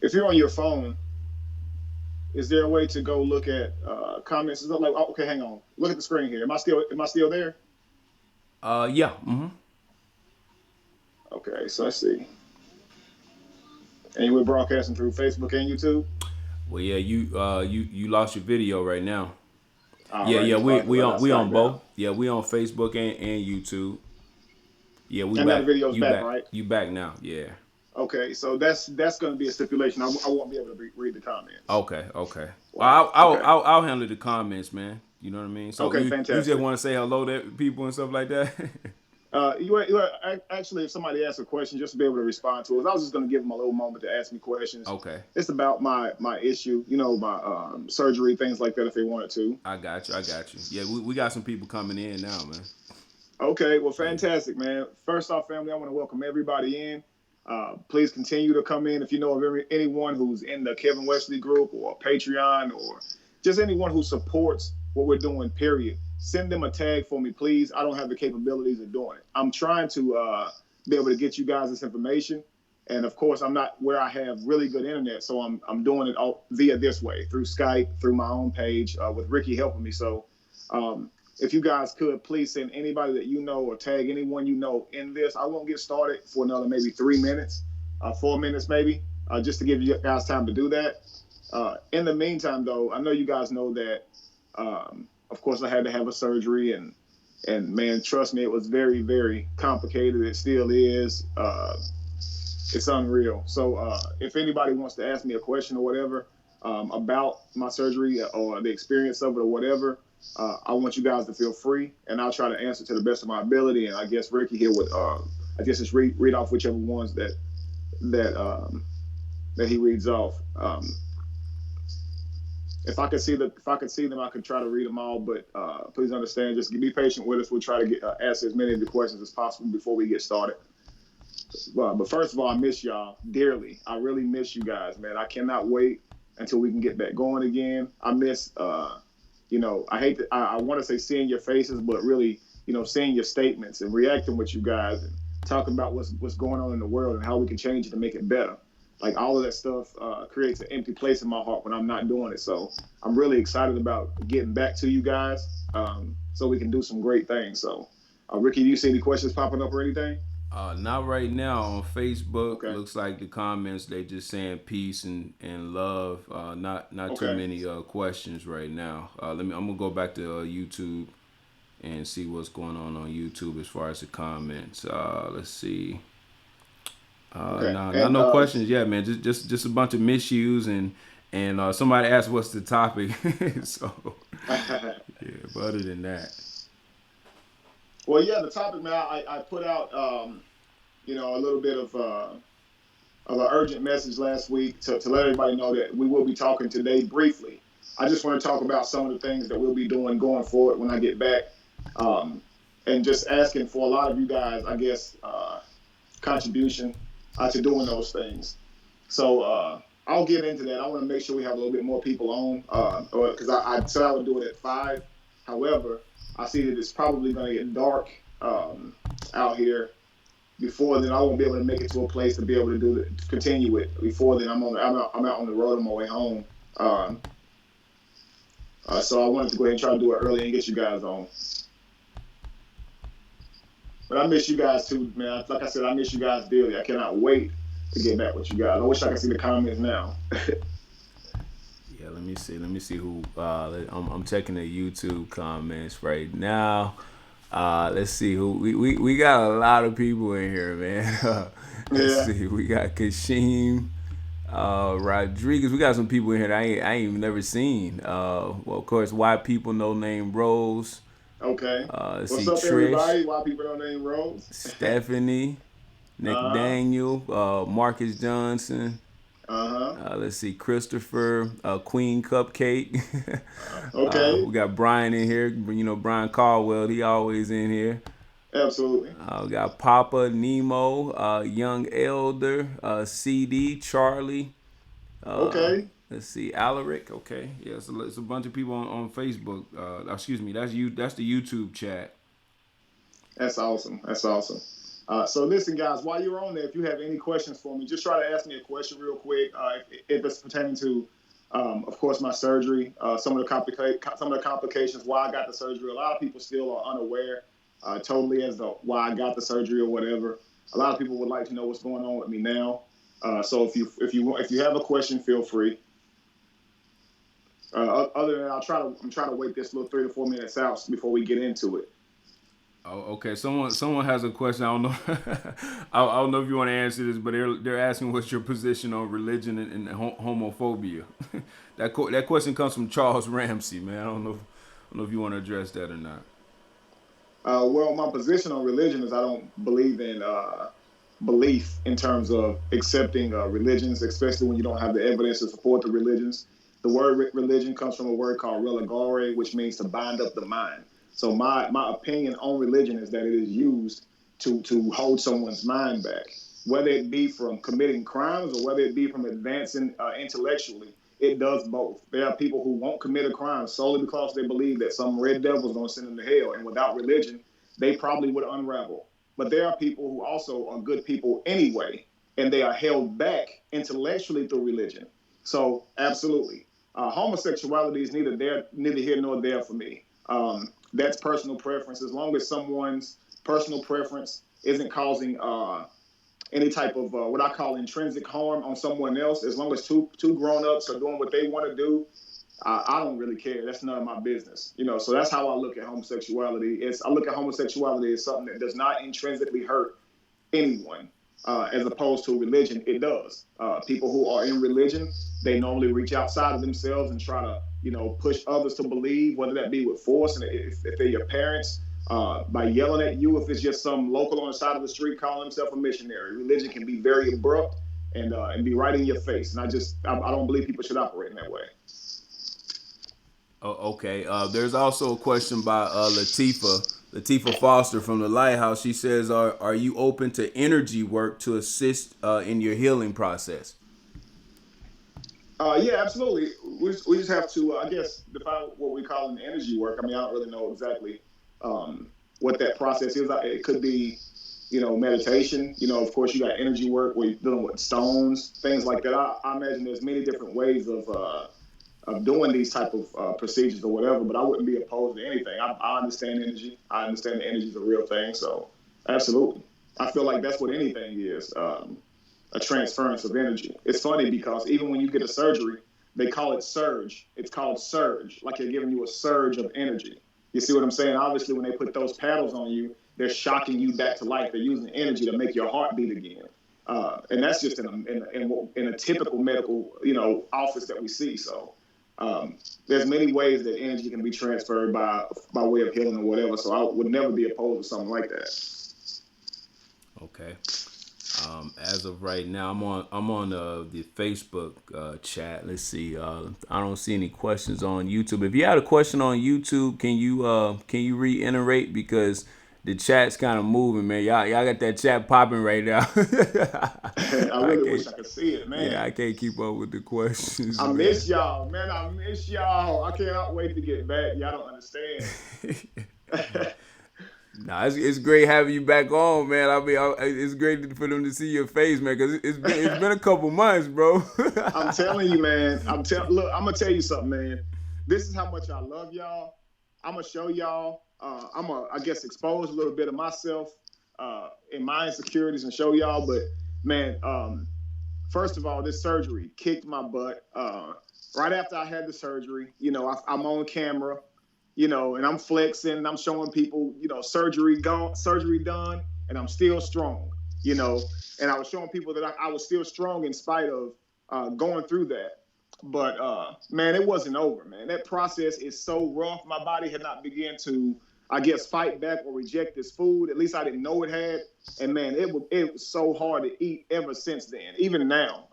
if you're on your phone, is there a way to go look at comments? Is it like, oh, okay, hang on, look at the screen here. Am I still there? Yeah. Okay, so let's see. And we're broadcasting through Facebook and YouTube. Well, yeah, you lost your video right now. All Yeah, right, yeah, it's we probably we because I on got we on Skype both. down. Yeah, we on Facebook and YouTube. Yeah, we And now the back. video's You back, back. right? You back now. Yeah. Okay, so that's going to be a stipulation. I won't be able to read the comments. Okay. Okay. Wow. I'll Okay. I'll, I'll handle the comments, man. You know what I mean. So Okay. you just Fantastic. want to say hello to people and stuff like that. Actually, if somebody asks a question, just to be able to respond to it. I was just going to give them a little moment to ask me questions. Okay. It's about my issue, my surgery, things like that, if they wanted to. I got you. I got you. Yeah, we got some people coming in now, man. Okay, well, Yeah. fantastic, man. First off, family, I want to welcome everybody in. Please continue to come in. If you know of anyone who's in the Kevin Wesley group or Patreon or just anyone who supports what we're doing, period, send them a tag for me, please. I don't have the capabilities of doing it. I'm trying to be able to get you guys this information. And of course, I'm not where I have really good internet, so I'm doing it all via this way through Skype, through my own page, with Ricky helping me. So um, if you guys could please send anybody that you know or tag anyone you know in this. I won't get started for another maybe 3 minutes, 4 minutes maybe, just to give you guys time to do that. In the meantime, though, I know you guys know that. Of course, I had to have a surgery, and man, trust me, it was very very complicated. It still is. It's unreal. So if anybody wants to ask me a question or whatever about my surgery or the experience of it or whatever, I want you guys to feel free, and I'll try to answer to the best of my ability. And I guess Ricky here would, I guess, just read off whichever ones that that he reads off. If I could see them, I could try to read them all. But please understand, just be patient with us. We'll try to get answer as many of the questions as possible before we get started. But first of all, I miss y'all dearly. I really miss you guys, man. I cannot wait until we can get back going again. I miss, I hate to, I want to say seeing your faces, but really, seeing your statements and reacting with you guys and talking about what's going on in the world and how we can change it to make it better. Like all of that stuff creates an empty place in my heart when I'm not doing it. So I'm really excited about getting back to you guys, so we can do some great things. So, Ricky, do you see any questions popping up or anything? Not right now on Facebook. Okay. Looks like the comments they just saying peace and love. Not too Okay. many questions right now. I'm gonna go back to YouTube and see what's going on YouTube as far as the comments. Let's see. Okay. Not And no questions yet, man. Just a bunch of misuse and somebody asked what's the topic. So yeah, but other than that, well, yeah, the topic, man, I put out, a little bit of an urgent message last week to let everybody know that we will be talking today briefly. I just want to talk about some of the things that we'll be doing going forward when I get back, um, and just asking for a lot of you guys, I guess, contribution to doing those things. So I'll get into that. I want to make sure we have a little bit more people on, because I said I would do it at 5. However, I see that it's probably going to get dark out here before then. I won't be able to make it to a place to be able to to continue it. Before then, I'm out on the road on my way home. So I wanted to go ahead and try to do it early and get you guys on. But I miss you guys too, man. Like I said, I miss you guys dearly. I cannot wait to get back with you guys. I wish I could see the comments now. yeah. Let me see. Let me see who. I'm checking the YouTube comments right now. Let's see who we got a lot of people in here, man. Let's Yeah. see. We got Kashim, Rodriguez. We got some people in here that I ain't even never seen. Well, of course, White People No Name Rose. Okay. Let's What's see up, Trish, everybody? Why people don't name Rose? Stephanie, Nick Uh huh. Daniel, Marcus Johnson. Uh huh. Let's see Christopher, Queen Cupcake. Okay. We got Brian in here. You know Brian Caldwell. He always in here. Absolutely. We got Papa Nemo, Young Elder, CD Charlie. Uh, Okay. let's see Alaric. Okay, yeah, it's a bunch of people on Facebook. Excuse me, that's you. That's the YouTube chat. That's awesome. That's awesome. So listen, guys, while you're on there, if you have any questions for me, just try to ask me a question real quick. If it's pertaining to, of course, my surgery, some of the complications, why I got the surgery. A lot of people still are unaware, totally as to why I got the surgery or whatever. A lot of people would like to know what's going on with me now. So if you have a question, feel free. Other than that, I'm trying to wait this little 3 to 4 minutes out before we get into it. Oh, okay. Someone has a question. I don't know. I don't know if you want to answer this, but they're asking what's your position on religion and homophobia. That question comes from Charles Ramsey, man. I don't know if you want to address that or not. Well, my position on religion is I don't believe in belief in terms of accepting religions, especially when you don't have the evidence to support the religions. The word religion comes from a word called religare, which means to bind up the mind. So my opinion on religion is that it is used to hold someone's mind back, whether it be from committing crimes or whether it be from advancing intellectually. It does both. There are people who won't commit a crime solely because they believe that some red devil is going to send them to hell, and without religion, they probably would unravel. But there are people who also are good people anyway, and they are held back intellectually through religion. So, absolutely, homosexuality is neither here nor there for me. That's personal preference. As long as someone's personal preference isn't causing any type of what I call intrinsic harm on someone else, as long as two grown ups are doing what they want to do, I don't really care. That's none of my business, you know. So that's how I look at homosexuality. I look at homosexuality as something that does not intrinsically hurt anyone, as opposed to religion. It does. People who are in religion, they normally reach outside of themselves and try to, push others to believe, whether that be with force, and if they're your parents, by yelling at you, if it's just some local on the side of the street calling himself a missionary. Religion can be very abrupt and be right in your face. And I don't believe people should operate in that way. Oh, okay. There's also a question by Latifa Foster from the Lighthouse. She says, "Are you open to energy work to assist in your healing process?" Yeah, absolutely. We just have to, I guess, define what we call an energy work. I mean, I don't really know exactly what that process is. It could be, meditation. Of course, you got energy work where you're dealing with stones, things like that. I imagine there's many different ways of doing these type of procedures or whatever, but I wouldn't be opposed to anything. I understand energy. I understand the energy is a real thing. So, absolutely. I feel like that's what anything is. A transference of energy. It's funny because even when you get a surgery, they call it surge. It's called surge, like they're giving you a surge of energy. You see what I'm saying? Obviously, when they put those paddles on you, they're shocking you back to life. They're using energy to make your heart beat again. And that's just in a typical medical, office that we see. So there's many ways that energy can be transferred by way of healing or whatever. So I would never be opposed to something like that. Okay. As of right now, I'm on the Facebook chat. Let's see. I don't see any questions on YouTube. If you had a question on YouTube, can you reiterate, because the chat's kind of moving, man. Y'all got that chat popping right now. I I really can't. wish I could see it, Yeah, man. I can't keep up with the questions, I man. miss y'all, man. I miss y'all. I cannot wait to get back. Y'all don't understand. Nah, it's great having you back on, man. I mean, it's great for them to see your face, man, because it's been a couple months, bro. I'm telling you, man. Look, I'm gonna tell you something, man. This is how much I love y'all. I'm gonna show y'all. I guess, expose a little bit of myself in my insecurities and show y'all. But man, first of all, this surgery kicked my butt. Right after I had the surgery, I'm on camera, and I'm flexing, and I'm showing people, surgery gone, surgery done, and I'm still strong, you know. And I was showing people that I was still strong in spite of going through that. But man, it wasn't over, man. That process is so rough. My body had not begun to, I guess, fight back or reject this food. At least I didn't know it had. And man, it was so hard to eat ever since then. Even now,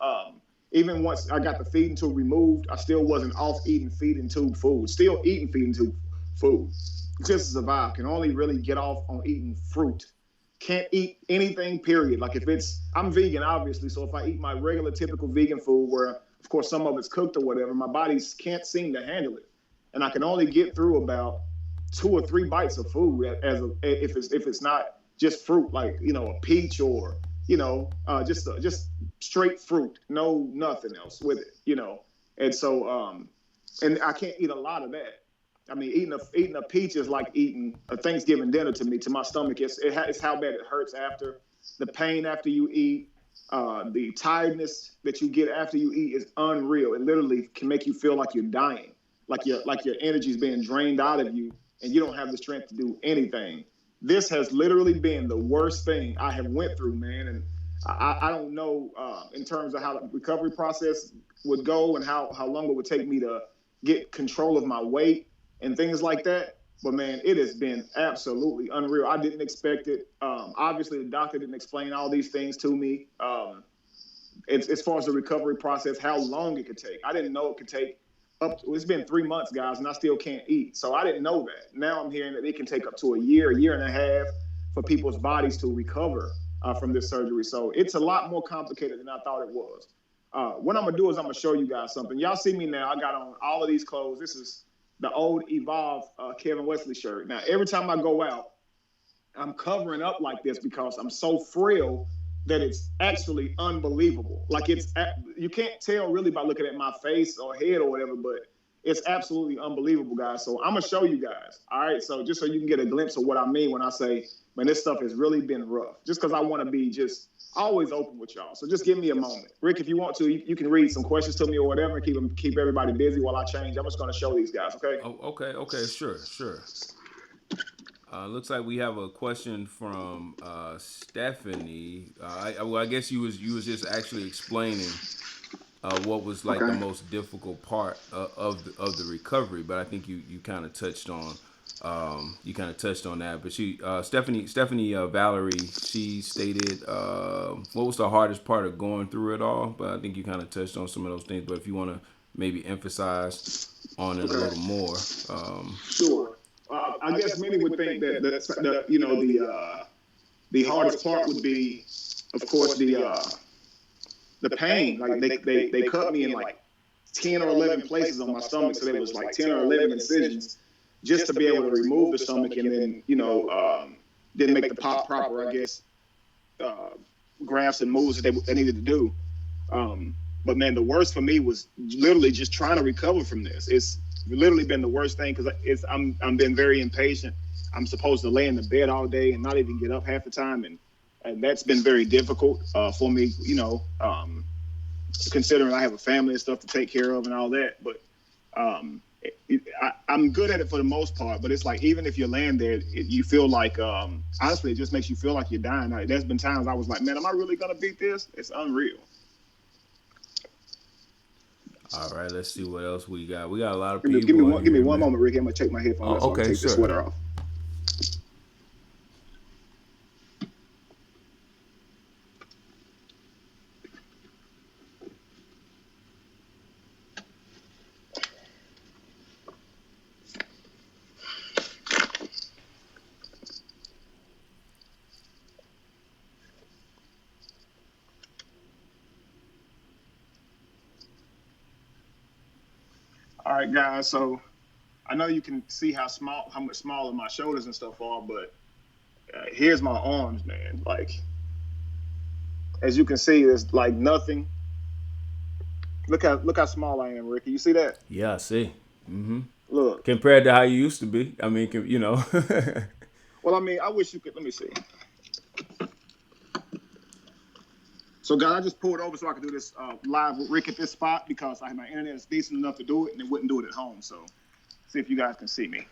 even once I got the feeding tube removed, I still wasn't off eating feeding tube food. Still eating feeding tube food just to survive. Can only really get off on eating fruit. Can't eat anything, period. Like, I'm vegan, obviously. So if I eat my regular, typical vegan food, where of course some of it's cooked or whatever, my body can't seem to handle it, and I can only get through about 2 or 3 bites of food if it's not just fruit, like a peach or just straight fruit, no nothing else with it. And so and I can't eat a lot of that. I mean, eating a peach is like eating a Thanksgiving dinner to me, to my stomach. It's how bad it hurts after, the pain after you eat, the tiredness that you get after you eat is unreal. It literally can make you feel like you're dying, like your energy is being drained out of you, and you don't have the strength to do anything. This has literally been the worst thing I have went through, man. And I don't know in terms of how the recovery process would go and how long it would take me to get control of my weight and things like that. But man, it has been absolutely unreal. I didn't expect it. Obviously, the doctor didn't explain all these things to me. As far as the recovery process, how long it could take, I didn't know it could take it's been 3 months, guys, and I still can't eat. So I didn't know that. Now I'm hearing that it can take up to a year and a half for people's bodies to recover from this surgery. So it's a lot more complicated than I thought it was. What I'm gonna do is I'm gonna show you guys something. Y'all see me now. I got on all of these clothes. This is the old Evolve Kevin Wesley shirt. Now, every time I go out, I'm covering up like this because I'm so frail that it's actually unbelievable. Like you can't tell really by looking at my face or head or whatever, but it's absolutely unbelievable, guys. So I'm gonna show you guys. All right. So just so you can get a glimpse of what I mean when I say, man, this stuff has really been rough. Just because I want to be just always open with y'all. So just give me a moment, Rick. If you want to, you can read some questions to me or whatever, and keep everybody busy while I change. I'm just gonna show these guys. Okay. Oh, okay, sure. Looks like we have a question from Stephanie. I guess you was just actually explaining what was like the Okay. most difficult part of the recovery, but I think you kind of touched on that. But Stephanie Valerie, she stated what was the hardest part of going through it all. But I think you kind of touched on some of those things. But if you want to maybe emphasize on it a Okay. little more. Sure. I guess many would think that the hardest part would be, of course, the pain. Like they cut me in like 10 or 11 places on my stomach, so there was like 10 or 11 incisions just to be able to remove the stomach, and then then make the pop proper, I guess, uh, grafts and moves that they needed to do. But man, the worst for me was literally just trying to recover from this. It's literally been the worst thing because I'm been very impatient. I'm supposed to lay in the bed all day and not even get up half the time, and that's been very difficult for me. Considering I have a family and stuff to take care of and all that. But I'm good at it for the most part. But it's like even if you're laying there, you feel like honestly, it just makes you feel like you're dying. There's been times I was like, man, am I really gonna beat this? It's unreal. All right, let's see what else we got. We got a lot of Give me, give people me in one. Give me here, one man. moment, Ricky. I'm gonna take my headphones off Oh, so I can okay, take the sure. sweater off. All right, guys. So I know you can see how much smaller my shoulders and stuff are, but here's my arms, man. Like as you can see, there's like nothing. Look how small I am, Ricky. You see that? Yeah, I see. Look. Compared to how you used to be, I mean, Well, I mean, I wish you could. Let me see. So, guys, I just pulled over so I could do this live with Rick at this spot because my internet is decent enough to do it, and it wouldn't do it at home. So, see if you guys can see me.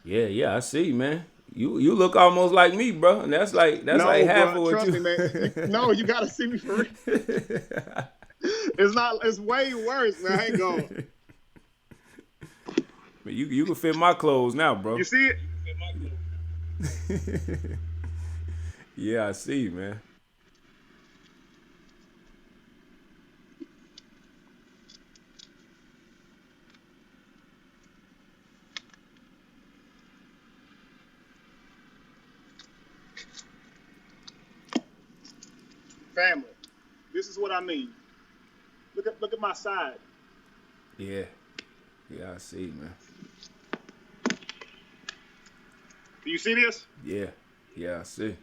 Yeah, I see, man. You look almost like me, bro, and that's like No, half bro, of what trust you. me, man. No, you gotta see me for real. It's not. It's way worse, man. I ain't going. But you can fit my clothes now, You bro. see it? Yeah, I see, man. Family. This is what I mean. Look at my side. Yeah, I see, man. Do you see this? Yeah. Yeah, I see.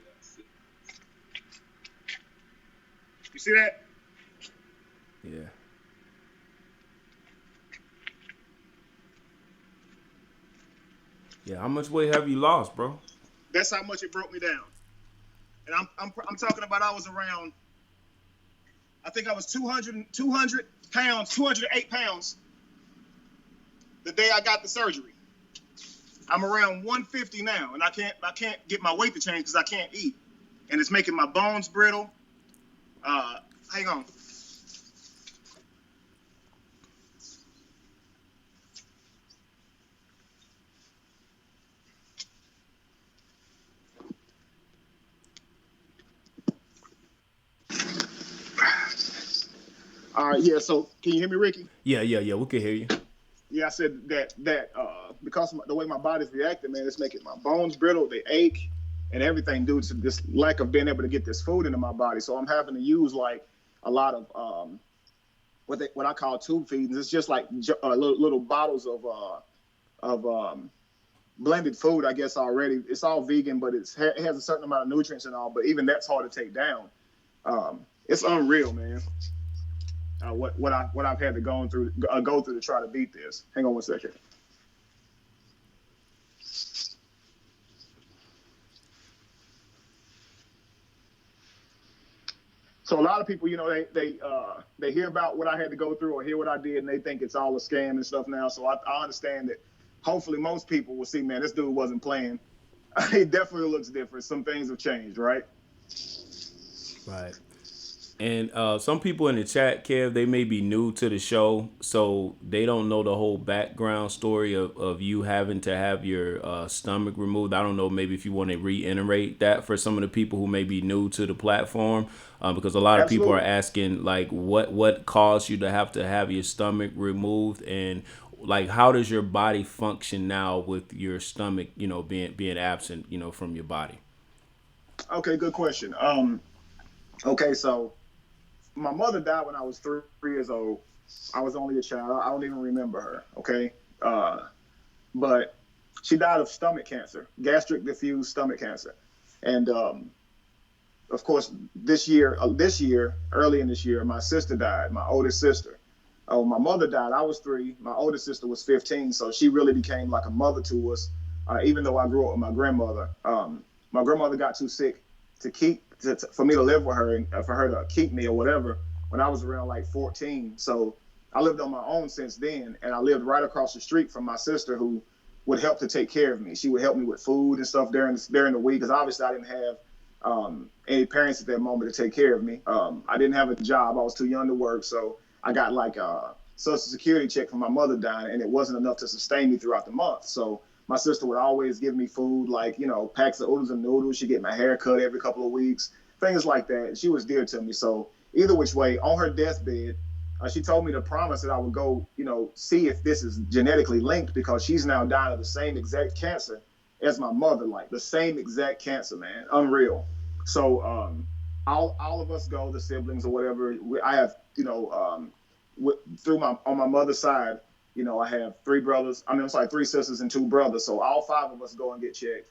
You see that? Yeah. Yeah. How much weight have you lost, bro? That's how much it broke me down. And I'm talking about I was around, I think I was 200 pounds, 208 pounds the day I got the surgery. I'm around 150 now, and I can't get my weight to change because I can't eat, and it's making my bones brittle. Uh, Hang on. All right, yeah. So can you hear me, Ricky? Yeah, yeah, yeah. We can hear you. Yeah, I said that because of the way my body's reacting, man, it's making my bones brittle. They ache and everything due to this lack of being able to get this food into my body. So I'm having to use like a lot of what I call tube feedings. It's just like little bottles of blended food, I guess already. It's all vegan, but it has a certain amount of nutrients and all. But even that's hard to take down. It's unreal, man. What I've had to go through to try to beat this. Hang on one second. So a lot of people, they hear about what I had to go through or hear what I did, and they think it's all a scam and stuff now. So I understand that. Hopefully, most people will see, man, this dude wasn't playing. He definitely looks different. Some things have changed, right? Right. And some people in the chat, Kev, they may be new to the show, so they don't know the whole background story of you having to have your stomach removed. I don't know, maybe if you want to reiterate that for some of the people who may be new to the platform, because a lot of people are Absolutely. asking, like, what caused you to have your stomach removed, and like, how does your body function now with your stomach, being absent, from your body? Okay, good question. Okay, so my mother died when I was 3 years old. I was only a child. I don't even remember her. Okay, but she died of stomach cancer, gastric diffuse stomach cancer, and of course, early in this year, my sister died, my oldest sister. Oh, my mother died. I was 3. My oldest sister was 15, so she really became like a mother to us. Even though I grew up with my grandmother, my grandmother got too sick for me to live with her and for her to keep me or whatever when I was around like 14. So I lived on my own since then, and I lived right across the street from my sister who would help to take care of me. She would help me with food and stuff during the week because obviously I didn't have any parents at that moment to take care of me. I didn't have a job. I was too young to work. So I got like a social security check from my mother dying, and it wasn't enough to sustain me throughout the month. So my sister would always give me food, like, packs of oodles and noodles. She'd get my hair cut every couple of weeks, things like that. She was dear to me. So either which way, on her deathbed, she told me to promise that I would go, see if this is genetically linked because she's now dying of the same exact cancer as my mother, like the same exact cancer, man. Unreal. So all of us go, the siblings or whatever. I have, through on my mother's side, I have 3 brothers. I mean, it's like 3 sisters and 2 brothers. So all 5 of us go and get checked.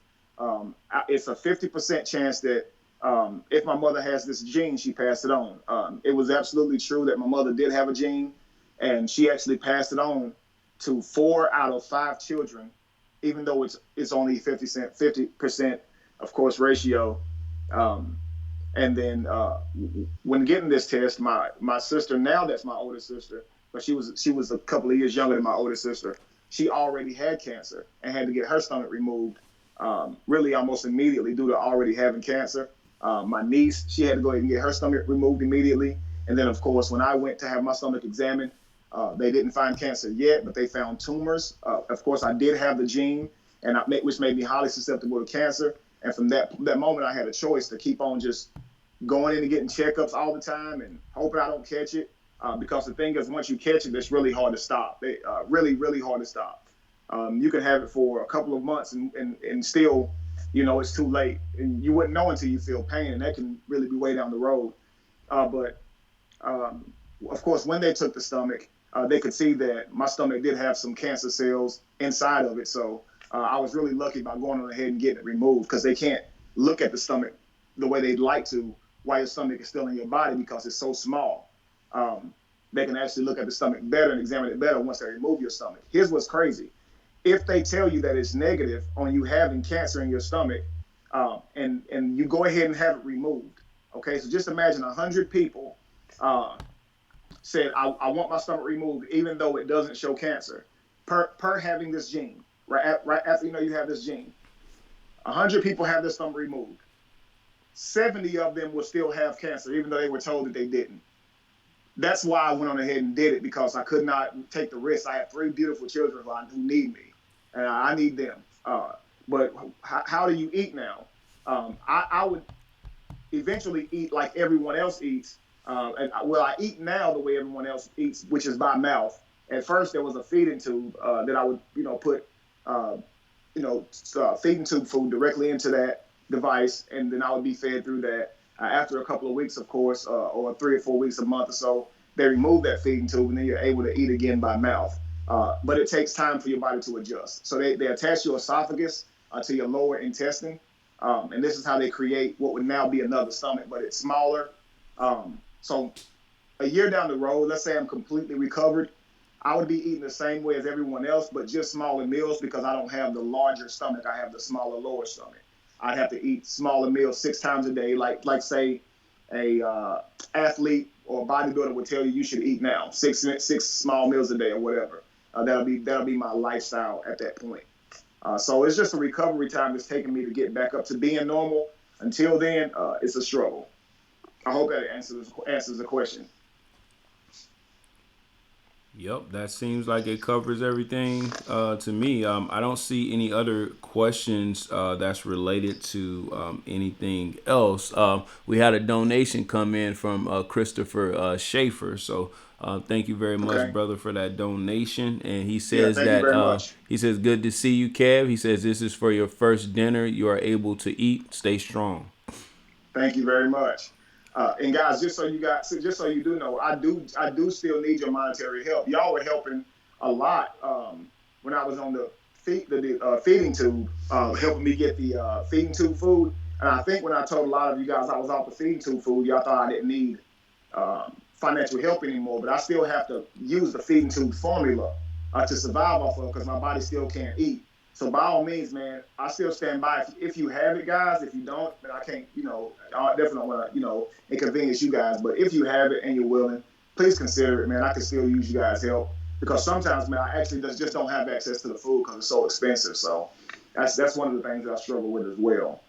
It's a 50% chance that if my mother has this gene, she passed it on. It was absolutely true that my mother did have a gene, and she actually passed it on to 4 out of 5 children, even though it's only 50%, of course, ratio. Um, and then when getting this test, my sister, now that's my older sister, but she was a couple of years younger than my older sister. She already had cancer and had to get her stomach removed, really almost immediately due to already having cancer. My niece, she had to go ahead and get her stomach removed immediately. And then, of course, when I went to have my stomach examined, they didn't find cancer yet, but they found tumors. Of course, I did have the gene, which made me highly susceptible to cancer. And from that moment, I had a choice to keep on just going in and getting checkups all the time and hoping I don't catch it. Because the thing is, once you catch it, it's really hard to stop. Really, really hard to stop. You can have it for a couple of months and still, it's too late. And you wouldn't know until you feel pain, and that can really be way down the road. But of course, when they took the stomach, they could see that my stomach did have some cancer cells inside of it. So I was really lucky by going on ahead and getting it removed because they can't look at the stomach the way they'd like to while your stomach is still in your body because it's so small. Um, they can actually look at the stomach better and examine it better once they remove your stomach. Here's what's crazy. If they tell you that it's negative on you having cancer in your stomach, and you go ahead and have it removed, okay? So just imagine 100 people uh, said, I want my stomach removed, even though it doesn't show cancer, per having this gene. Right after you know you have this gene, 100 people have their stomach removed. 70 of them will still have cancer, even though they were told that they didn't. That's why I went on ahead and did it because I could not take the risk. I have 3 beautiful children who need me, and I need them. But how do you eat now? I would eventually eat like everyone else eats. Well, I eat now the way everyone else eats, which is by mouth. At first, there was a feeding tube that I would, put, uh, feeding tube food directly into that device, and then I would be fed through that. After a couple of weeks, of course, or 3 or 4 weeks, a month or so, they remove that feeding tube, and then you're able to eat again by mouth. But it takes time for your body to adjust. So they attach your esophagus to your lower intestine, and this is how they create what would now be another stomach, but it's smaller. So a year down the road, let's say I'm completely recovered, I would be eating the same way as everyone else, but just smaller meals because I don't have the larger stomach. I have the smaller lower stomach. I'd have to eat smaller meals 6 times a day, like say a athlete or bodybuilder would tell you you should eat now, six small meals a day or whatever. That'll be my lifestyle at that point. So it's just a recovery time that's taking me to get back up to being normal. Until then, it's a struggle. I hope that answers the question. Yep, that seems like it covers everything to me. I don't see any other questions that's related to anything else. We had a donation come in from Christopher Schaefer, so thank you very much, Okay. brother, for that donation. And he Yeah. says Thank you that very much. he says, "Good to see you, Kev." He says, "This is for your first dinner. You are able to eat. Stay strong." Thank you very much. And guys, just so you do know, I do still need your monetary help. Y'all were helping a lot when I was on the feeding tube, helping me get the feeding tube food. And I think when I told a lot of you guys I was off the feeding tube food, y'all thought I didn't need financial help anymore. But I still have to use the feeding tube formula to survive off of because my body still can't eat. So by all means, man, I still stand by. If you have it, guys, if you don't, then I can't, I definitely don't want to, inconvenience you guys. But if you have it and you're willing, please consider it, man. I can still use you guys' help because sometimes, man, I actually just don't have access to the food because it's so expensive. So that's one of the things that I struggle with as well.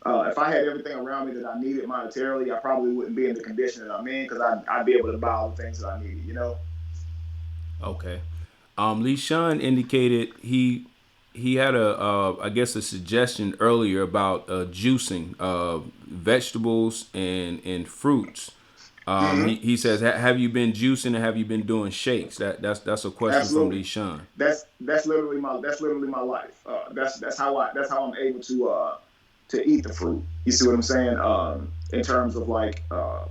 If I had everything around me that I needed monetarily, I probably wouldn't be in the condition that I'm in because I'd be able to buy all the things that I needed. Okay. Lee Sean indicated he had a I guess a suggestion earlier about juicing vegetables and fruits. Mm-hmm. He says, "Have you been juicing and have you been doing shakes?" That's a question from Lee Absolutely. Sean. That's literally my life. That's how I'm able to eat the fruit. You see what I'm saying? In terms of like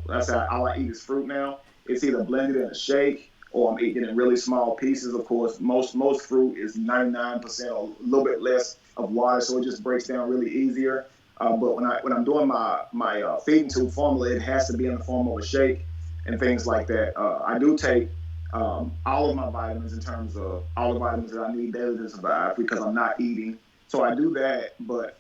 that's how all I eat is fruit now. It's either blended in a shake or I'm eating it in really small pieces. Of course, most fruit is 99% or a little bit less of water, so it just breaks down really easier. But when I'm doing my feeding tube formula, it has to be in the form of a shake and things like that. I do take all of my vitamins in terms of all the vitamins that I need daily to survive because I'm not eating. So I do that, but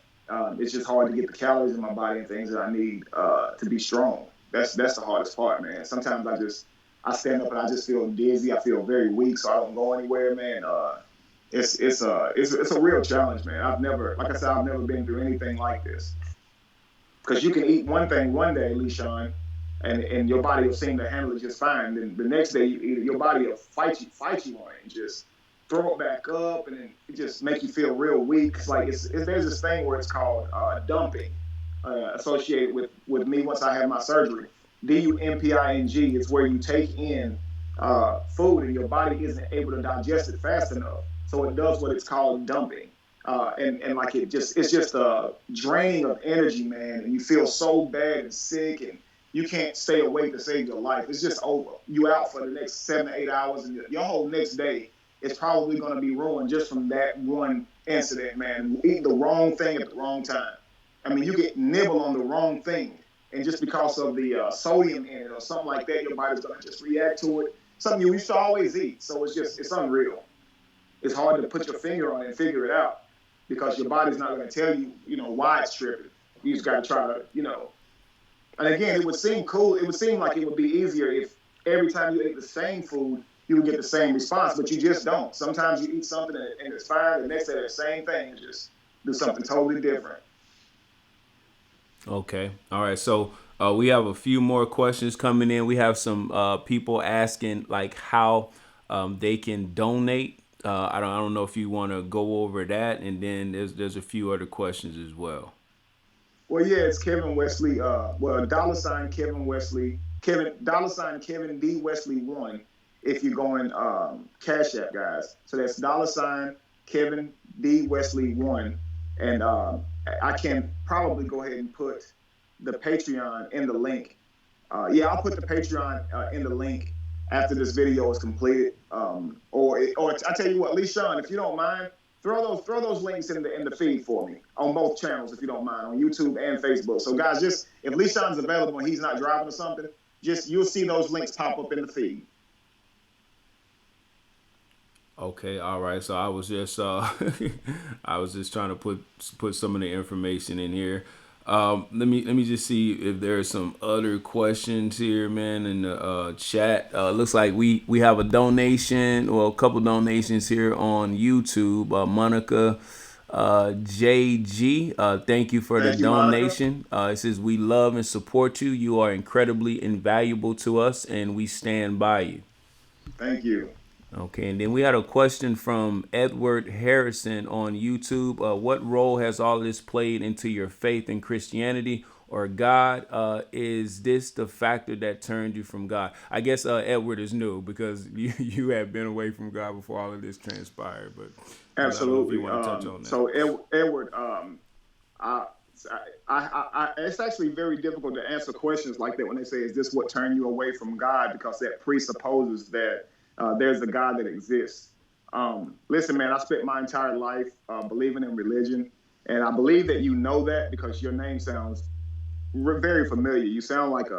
it's just hard to get the calories in my body and things that I need to be strong. That's the hardest part, man. Sometimes I stand up and I just feel dizzy. I feel very weak, so I don't go anywhere, man. It's a real challenge, man. Like I said, I've never been through anything like this. Because you can eat one thing one day, Lishan, and your body will seem to handle it just fine. Then the next day you eat it, your body will fight you on it and just throw it back up, and then it just make you feel real weak. It's like there's this thing where it's called dumping, associated with me once I had my surgery. DUMPING. It's where you take in food and your body isn't able to digest it fast enough, so it does what it's called dumping. And like it's just a draining of energy, man. And you feel so bad and sick, and you can't stay awake to save your life. It's just over. You out for the next 7 to 8 hours, and your whole next day is probably going to be ruined just from that one incident, man. Eat the wrong thing at the wrong time. I mean, you get nibble on the wrong thing, and just because of the sodium in it or something like that, your body's gonna just react to it. Something you used to always eat. So it's unreal. It's hard to put your finger on it and figure it out because your body's not going to tell you, why it's tripping. You just got to try to. And again, it would seem cool. It would seem like it would be easier if every time you ate the same food, you would get the same response, but you just don't. Sometimes you eat something and it's fine. The next day, the same thing, just do something totally different. Okay. All right. So we have a few more questions coming in. We have some people asking like how they can donate. I don't know if you want to go over that, and then there's a few other questions as well. Well, yeah, it's Kevin Wesley. Dollar sign Kevin Wesley. Dollar sign Kevin D Wesley one. If you're going Cash App, guys. So that's dollar sign Kevin D Wesley one, and I can probably go ahead and put the Patreon in the link. Yeah, I'll put the Patreon in the link after this video is completed. Or I tell you what, Lee Sean, if you don't mind, throw those links in the feed for me on both channels if you don't mind, on YouTube and Facebook. So guys, just if Lee Sean's available and he's not driving or something, just you'll see those links pop up in the feed. Okay, all right. So I was just I was just trying to put some of the information in here. Let me just see if there are some other questions here, man, in the chat. Looks like we have a donation or a couple donations here on YouTube. Monica JG, thank you for the Thank you, Monica. donation. It says we love and support you. You are incredibly invaluable to us, and we stand by you. Thank you. Okay, and then we had a question from Edward Harrison on YouTube. What role has all this played into your faith in Christianity or God? Is this the factor that turned you from God? I guess Edward is new because you had been away from God before all of this transpired. But I don't know if you Absolutely. want to touch on that. So Edward, I, it's actually very difficult to answer questions like that when they say, "Is this what turned you away from God?" Because that presupposes that there's a God that exists. Listen, man, I spent my entire life believing in religion, and I believe that you know that because your name sounds very familiar. You sound like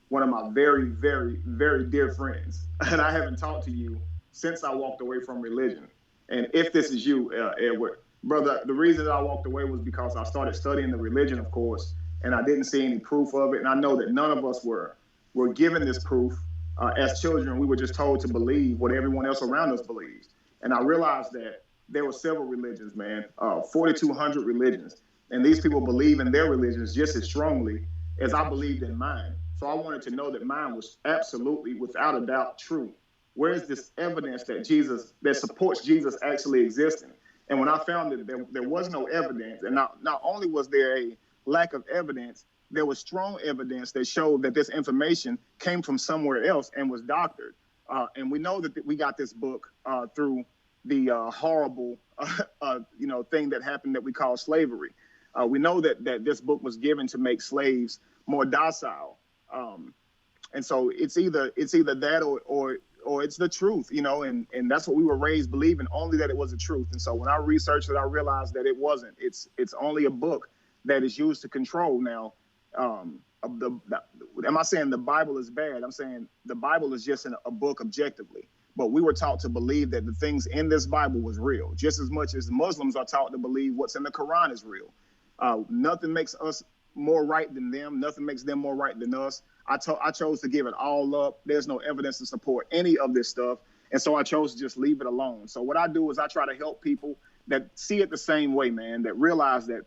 one of my very, very, very dear friends, and I haven't talked to you since I walked away from religion. And if this is you, Edward, brother, the reason that I walked away was because I started studying the religion, of course, and I didn't see any proof of it. And I know that none of us were given this proof. As children, we were just told to believe what everyone else around us believes. And I realized that there were several religions, man, 4,200 religions. And these people believe in their religions just as strongly as I believed in mine. So I wanted to know that mine was absolutely, without a doubt, true. Where is this evidence that supports Jesus actually existing? And when I found that there was no evidence, and not only was there a lack of evidence, there was strong evidence that showed that this information came from somewhere else and was doctored. And we know that we got this book through the horrible, thing that happened that we call slavery. We know that this book was given to make slaves more docile, and so it's either that or it's the truth, and that's what we were raised believing, only that it was the truth. And so when I researched it, I realized that it wasn't. It's only a book that is used to control now. Am I saying the Bible is bad? I'm saying the Bible is just a book objectively. But we were taught to believe that the things in this Bible was real, just as much as Muslims are taught to believe what's in the Quran is real. Nothing makes us more right than them. Nothing makes them more right than us. I chose to give it all up. There's no evidence to support any of this stuff. And so I chose to just leave it alone. So what I do is I try to help people that see it the same way, man, that realize that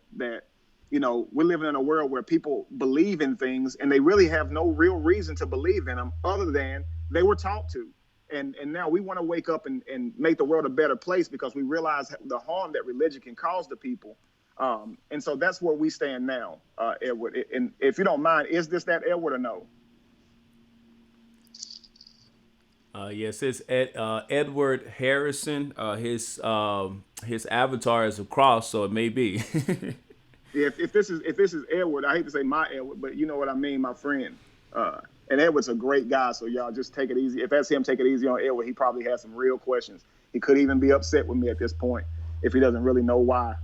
we're living in a world where people believe in things and they really have no real reason to believe in them other than they were taught to. And now we want to wake up and make the world a better place because we realize the harm that religion can cause to people. And so that's where we stand now, Edward. And if you don't mind, is this that Edward or no? Yes, it's Edward Harrison. His avatar is a cross, so it may be. If this is Edward, I hate to say my Edward, but you know what I mean, my friend. And Edward's a great guy, so y'all just take it easy. If that's him, take it easy on Edward. He probably has some real questions. He could even be upset with me at this point. if he doesn't really know why.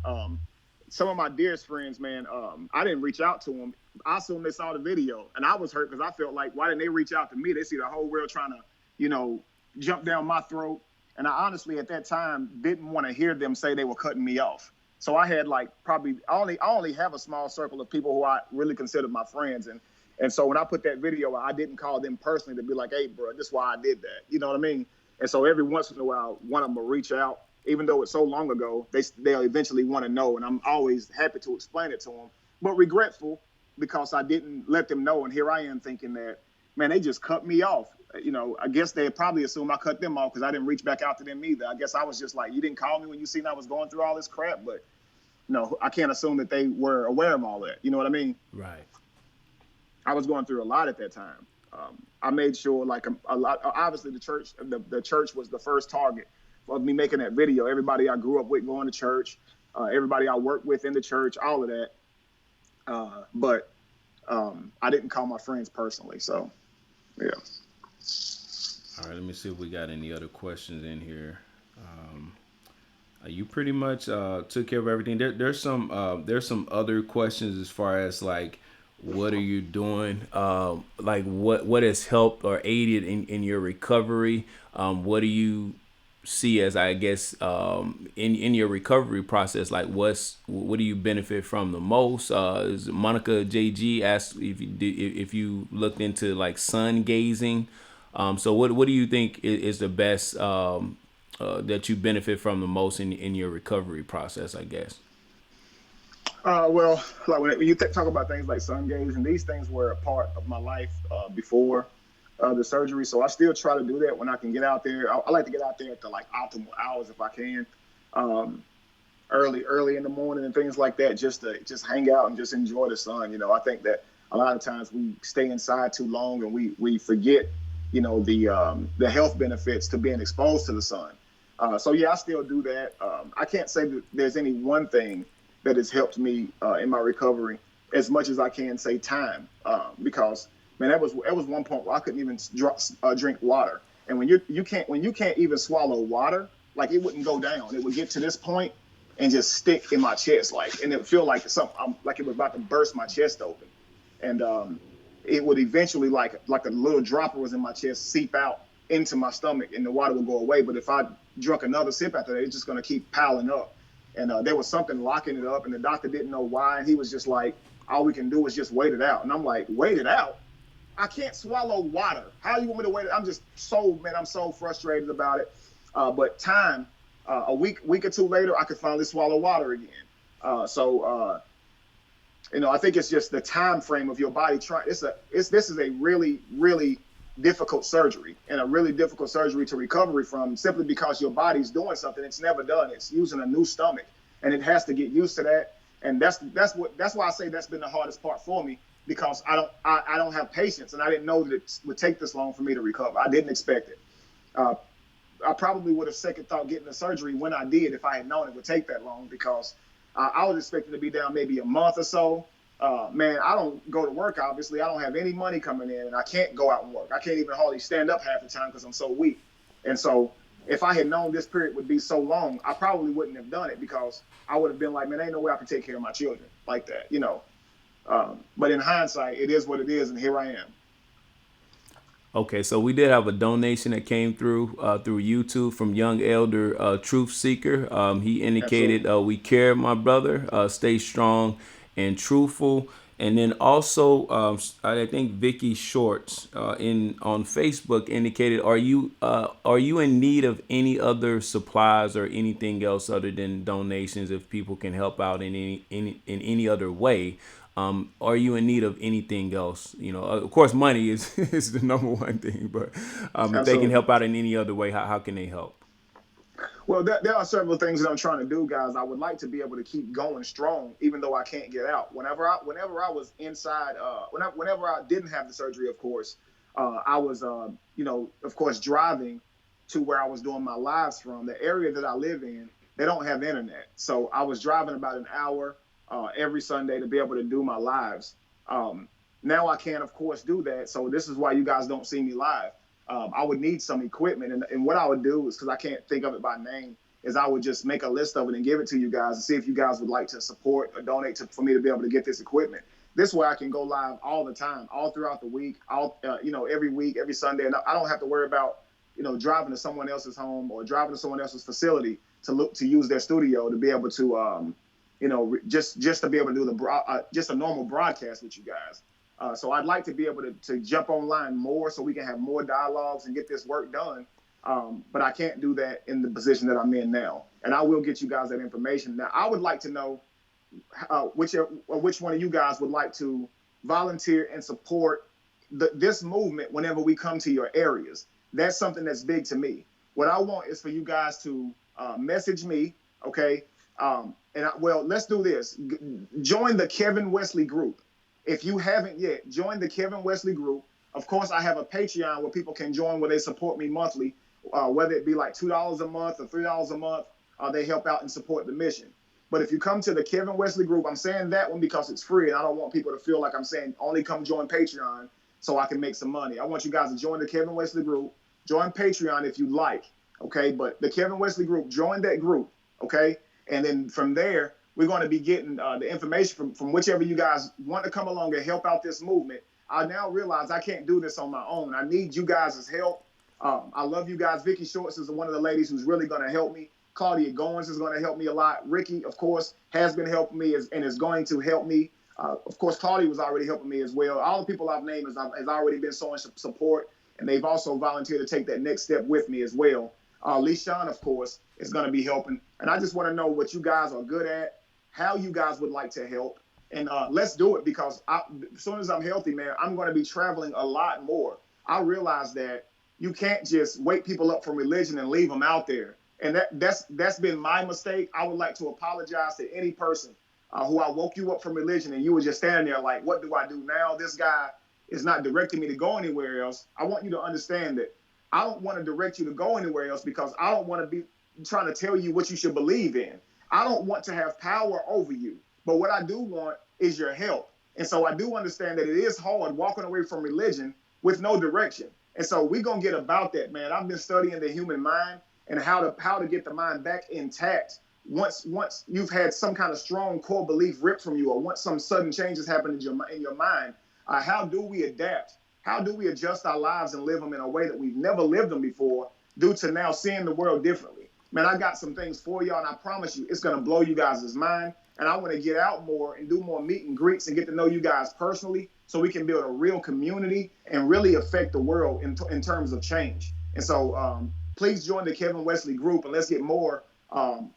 Some of my dearest friends, man, I didn't reach out to them. I assumed they saw the video, and I was hurt because I felt like, why didn't they reach out to me? They see the whole world trying to, you know, jump down my throat. And I honestly, at that time, didn't want to hear them say they were cutting me off. So I had like probably I only have a small circle of people who I really consider my friends, and so when I put that video out, I didn't call them personally to be like, hey, bro, this is why I did that. You know what I mean? And so every once in a while, one of them will reach out, even though it's so long ago. They'll eventually want to know, and I'm always happy to explain it to them, but regretful because I didn't let them know. And here I am thinking that, man, they just cut me off. You know, I guess they probably assume I cut them off because I didn't reach back out to them either. I guess I was just like, you didn't call me when you seen I was going through all this crap, but no, I can't assume that they were aware of all that. You know what I mean? Right. I was going through a lot at that time. I made sure, like a lot. Obviously, the church was the first target of me making that video. Everybody I grew up with going to church, everybody I worked with in the church, all of that. But I didn't call my friends personally. So, yeah. All right, let me see if we got any other questions in here. Um, you pretty much took care of everything. There's some other questions as far as like what are you doing? Like what has helped or aided in your recovery? What do you see as I guess in your recovery process? Like what do you benefit from the most? Is Monica JG asked if you looked into like sun gazing. So what do you think is the best that you benefit from the most in your recovery process? I guess. Well, like when you talk about things like sun gaze, and these things were a part of my life before the surgery. So I still try to do that when I can get out there. I like to get out there at the like optimal hours if I can, um, early in the morning and things like that, just hang out and just enjoy the sun. You know, I think that a lot of times we stay inside too long and we forget, you know, the health benefits to being exposed to the sun. So yeah, I still do that. I can't say that there's any one thing that has helped me in my recovery as much as I can say time, because man, that was one point where I couldn't even drink water. And when you can't even swallow water, like it wouldn't go down. It would get to this point and just stick in my chest, like, and it would feel like like it was about to burst my chest open, and it would eventually like a little dropper was in my chest seep out into my stomach, and the water would go away. But if I drunk another sip after that, it's just gonna keep piling up. And there was something locking it up, and the doctor didn't know why, and he was just like, all we can do is just wait it out. And I'm like, wait it out? I can't swallow water. How do you want me to wait? I'm so frustrated about it. But time, a week or two later, I could finally swallow water again. I think it's just the time frame of your body trying. This is a really, really difficult surgery, and a really difficult surgery to recover from, simply because your body's doing something it's never done. It's using a new stomach, and it has to get used to that. And that's why I say that's been the hardest part for me, because I don't have patience, and I didn't know that it would take this long for me to recover. I didn't expect it. Uh, I probably would have second thought getting the surgery when I did if I had known it would take that long, because I was expecting to be down maybe a month or so. Man, I don't go to work, obviously. I don't have any money coming in, and I can't go out and work. I can't even hardly stand up half the time because I'm so weak. And so if I had known this period would be so long, I probably wouldn't have done it, because I would have been like, man, ain't no way I can take care of my children like that, you know. But in hindsight, it is what it is, and here I am. Okay, so we did have a donation that came through YouTube from Young Elder Truth Seeker. He indicated, Absolutely. "We care, my brother. Stay strong and truthful." And then also, I think Vicky Shorts in on Facebook indicated, are you in need of any other supplies or anything else other than donations? If people can help out in any other way, are you in need of anything else? You know, of course, money is is the number one thing, but if they can Absolutely. help out in any other way, how can they help? Well, there are several things that I'm trying to do, guys. I would like to be able to keep going strong, even though I can't get out. Whenever I was inside, whenever I didn't have the surgery, of course, I was, of course, driving to where I was doing my lives from. The area that I live in, they don't have internet, so I was driving about an hour every Sunday to be able to do my lives. Um, Now I can, of course, do that. So this is why you guys don't see me live. I would need some equipment, and what I would do is, because I can't think of it by name, is I would just make a list of it and give it to you guys and see if you guys would like to support or donate for me to be able to get this equipment. This way I can go live all the time, all throughout the week, every week, every Sunday. And I don't have to worry about, driving to someone else's home or driving to someone else's facility to use their studio to be able to, just to be able to do just a normal broadcast with you guys. So I'd like to be able to jump online more so we can have more dialogues and get this work done. But I can't do that in the position that I'm in now. And I will get you guys that information. Now, I would like to know which one of you guys would like to volunteer and support this movement whenever we come to your areas. That's something that's big to me. What I want is for you guys to message me, okay? Let's do this. Join the Kevin Wesley group. If you haven't yet, join the Kevin Wesley group. Of course, I have a Patreon where people can join, where they support me monthly, whether it be like $2 a month or $3 a month. They help out and support the mission. But if you come to the Kevin Wesley group, I'm saying that one because it's free, and I don't want people to feel like I'm saying only come join Patreon so I can make some money. I want you guys to join the Kevin Wesley group. Join Patreon if you like, okay? But the Kevin Wesley group, join that group, okay? And then from there, we're going to be getting the information from whichever you guys want to come along and help out this movement. I now realize I can't do this on my own. I need you guys' help. I love you guys. Vicky Shorts is one of the ladies who's really going to help me. Claudia Goins is going to help me a lot. Ricky, of course, has been helping me and is going to help me. Of course, Claudia was already helping me as well. All the people I've named has already been showing support, and they've also volunteered to take that next step with me as well. LeSean, of course, is going to be helping. And I just want to know what you guys are good at, how you guys would like to help. And let's do it, because as soon as I'm healthy, man, I'm going to be traveling a lot more. I realize that you can't just wake people up from religion and leave them out there. And that's been my mistake. I would like to apologize to any person who I woke you up from religion and you were just standing there like, what do I do now? This guy is not directing me to go anywhere else. I want you to understand that I don't want to direct you to go anywhere else, because I don't want to be trying to tell you what you should believe in. I don't want to have power over you. But what I do want is your help. And so I do understand that it is hard walking away from religion with no direction. And so we're going to get about that, man. I've been studying the human mind and how to get the mind back intact once you've had some kind of strong core belief ripped from you, or once some sudden changes happen in your mind. How do we adapt? How do we adjust our lives and live them in a way that we've never lived them before, due to now seeing the world differently? Man, I got some things for y'all, and I promise you it's going to blow you guys' mind. And I want to get out more and do more meet and greets and get to know you guys personally, so we can build a real community and really affect the world in terms of change. And so please join the Kevin Wesley group, and let's get more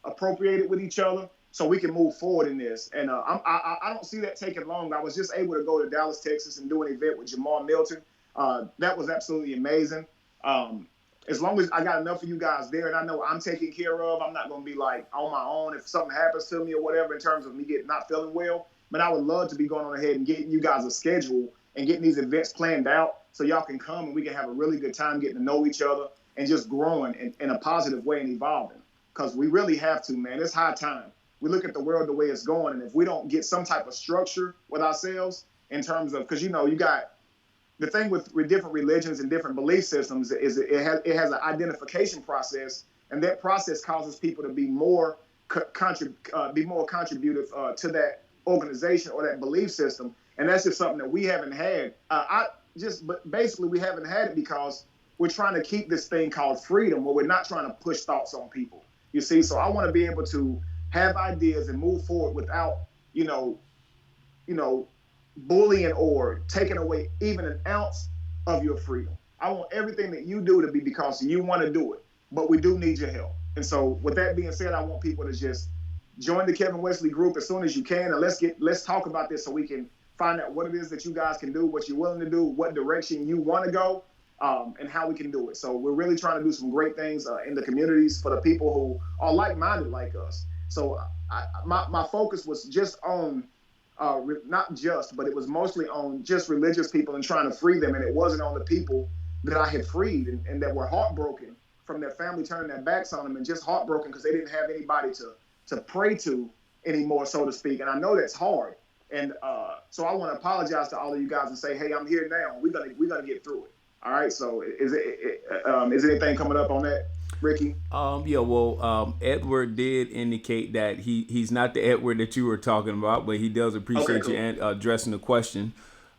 appropriated with each other so we can move forward in this. And I don't see that taking long. I was just able to go to Dallas, Texas, and do an event with Jamal Milton. That was absolutely amazing. As long as I got enough of you guys there and I know I'm taken care of, I'm not going to be like on my own if something happens to me or whatever in terms of me not feeling well. But I would love to be going on ahead and getting you guys a schedule and getting these events planned out so y'all can come and we can have a really good time getting to know each other and just growing in a positive way and evolving. Because we really have to, man. It's high time. We look at the world the way it's going, and if we don't get some type of structure with ourselves in terms of, because you got the thing with different religions and different belief systems is it has an identification process, and that process causes people to be more contributive to that organization or that belief system, and that's just something that we haven't had. But basically we haven't had it because we're trying to keep this thing called freedom, where we're not trying to push thoughts on people. You see, so I want to be able to have ideas and move forward without, bullying or taking away even an ounce of your freedom. I want everything that you do to be because you want to do it, but we do need your help. And so with that being said, I want people to just join the Kevin Wesley group as soon as you can, and let's talk about this so we can find out what it is that you guys can do, what you're willing to do, what direction you want to go, and how we can do it. So we're really trying to do some great things in the communities for the people who are like-minded like us. So my focus was just on not just, but it was mostly on just religious people and trying to free them. And it wasn't on the people that I had freed and that were heartbroken from their family turning their backs on them, and just heartbroken because they didn't have anybody to pray to anymore, so to speak. And I know that's hard. And so I want to apologize to all of you guys and say, hey, I'm here now. We're gonna get through it. All right. So is anything coming up on that? Ricky? Yeah, well, Edward did indicate that he's not the Edward that you were talking about, but he does Okay, appreciate you cool. addressing the question.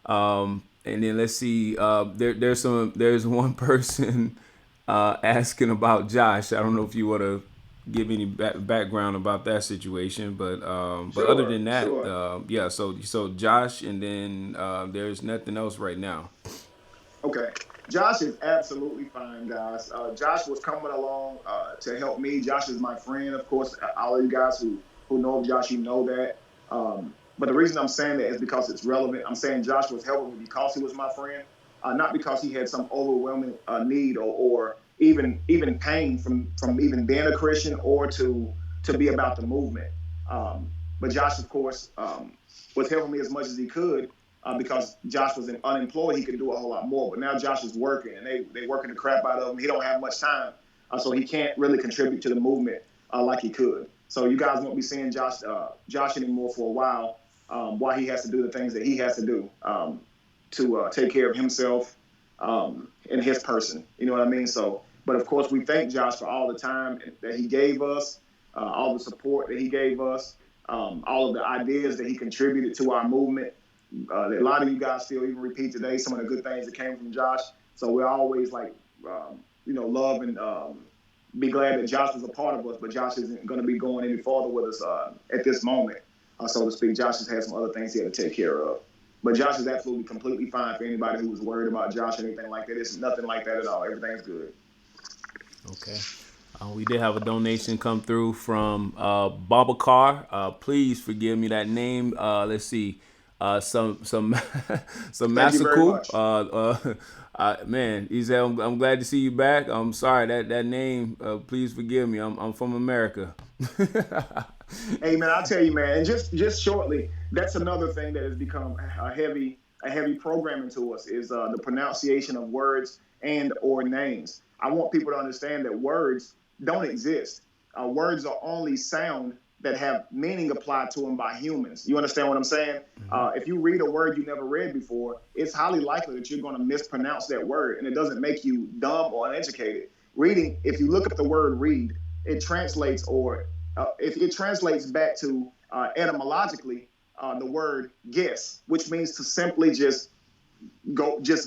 And then let's see, there's one person asking about Josh. I don't know if you want to give any background about that situation, but other Sure, than that, sure. yeah. So Josh, and then there's nothing else right now. Okay. Josh is absolutely fine, guys. Josh was coming along to help me. Josh is my friend, of course. All of you guys who know of Josh, you know that. But the reason I'm saying that is because it's relevant. I'm saying Josh was helping me because he was my friend, not because he had some overwhelming need or even pain from even being a Christian or to be about the movement. But Josh, of course, was helping me as much as he could because Josh was unemployed. He could do a whole lot more. But now Josh is working, and they working the crap out of him. He don't have much time, so he can't really contribute to the movement like he could. So you guys won't be seeing Josh anymore for a while he has to do the things that he has to do to take care of himself and his person. You know what I mean? So, but of course, we thank Josh for all the time that he gave us, all the support that he gave us, all of the ideas that he contributed to our movement. A lot of you guys still even repeat today some of the good things that came from Josh. So we're always like, love and be glad that Josh was a part of us. But Josh isn't going to be going any farther with us at this moment, so to speak. Josh has had some other things he had to take care of. But Josh is absolutely completely fine for anybody who was worried about Josh or anything like that. It's nothing like that at all. Everything's good. Okay. We did have a donation come through from Babacar. Please forgive me that name. Let's see. Some some Thank you very massical. much. Man, he said, I'm glad to see you back. I'm sorry that name. Please forgive me. I'm from America. Hey man, I'll tell you, man, and just shortly, that's another thing that has become a heavy programming to us is the pronunciation of words and or names. I want people to understand that words don't exist. Words are only sound that have meaning applied to them by humans. You understand what I'm saying? If you read a word you never read before, it's highly likely that you're going to mispronounce that word, and it doesn't make you dumb or uneducated. Reading, if you look up the word read, it translates or if it translates back to etymologically the word guess, which means to simply just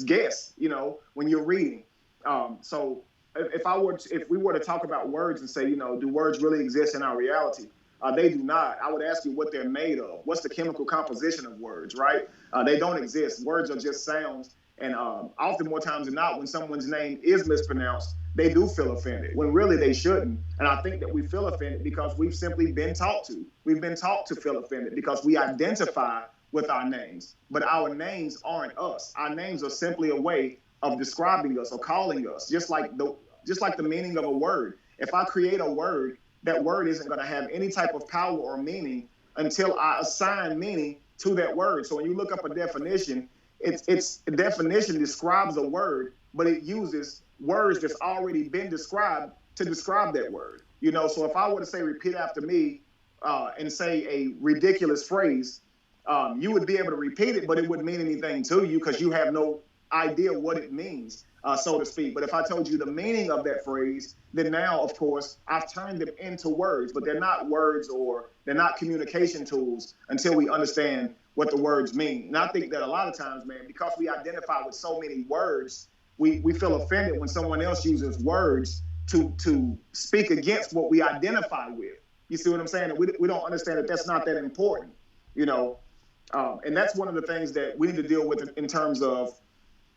guess. When you're reading. So if we were to talk about words and say, do words really exist in our reality? They do not. I would ask you what they're made of. What's the chemical composition of words, right? They don't exist. Words are just sounds. And often, more times than not, when someone's name is mispronounced, they do feel offended when really they shouldn't. And I think that we feel offended because we've simply been taught to. We've been taught to feel offended because we identify with our names. But our names aren't us. Our names are simply a way of describing us or calling us, just like the meaning of a word. If I create a word, that word isn't going to have any type of power or meaning until I assign meaning to that word. So when you look up a definition, it's a definition describes a word, but it uses words that's already been described to describe that word. So if I were to say repeat after me and say a ridiculous phrase, you would be able to repeat it, but it wouldn't mean anything to you because you have no idea what it means, so to speak. But if I told you the meaning of that phrase, then now, of course, I've turned them into words, but they're not words or they're not communication tools until we understand what the words mean. And I think that a lot of times, man, because we identify with so many words, we feel offended when someone else uses words to speak against what we identify with. You see what I'm saying? We don't understand that that's not that important, you know. And that's one of the things that we need to deal with in terms of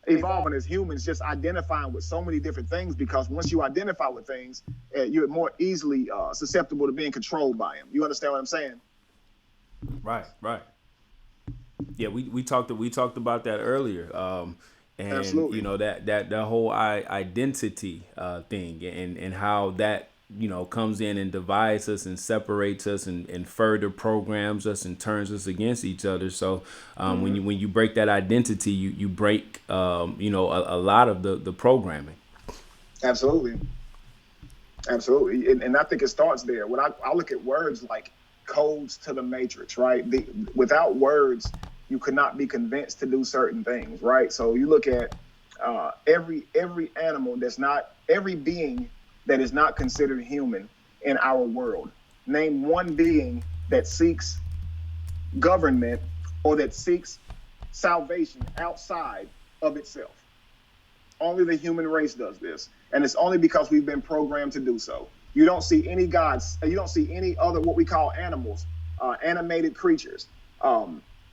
evolving as humans, just identifying with so many different things, because once you identify with things, you're more easily susceptible to being controlled by them. You understand what I'm saying? Right, right. Yeah, we talked about that earlier, and Absolutely. that whole identity thing, and how that comes in and divides us and separates us and further programs us and turns us against each other. So when Mm-hmm. you break that identity, you break a lot of the programming. Absolutely. Absolutely. And I think it starts there. When I look at words like codes to the matrix, right? Without words, you could not be convinced to do certain things, right? So you look at every animal that's not every being that is not considered human in our world. Name one being that seeks government or that seeks salvation outside of itself. Only the human race does this. And it's only because we've been programmed to do so. You don't see any gods, you don't see any other what we call animals, animated creatures.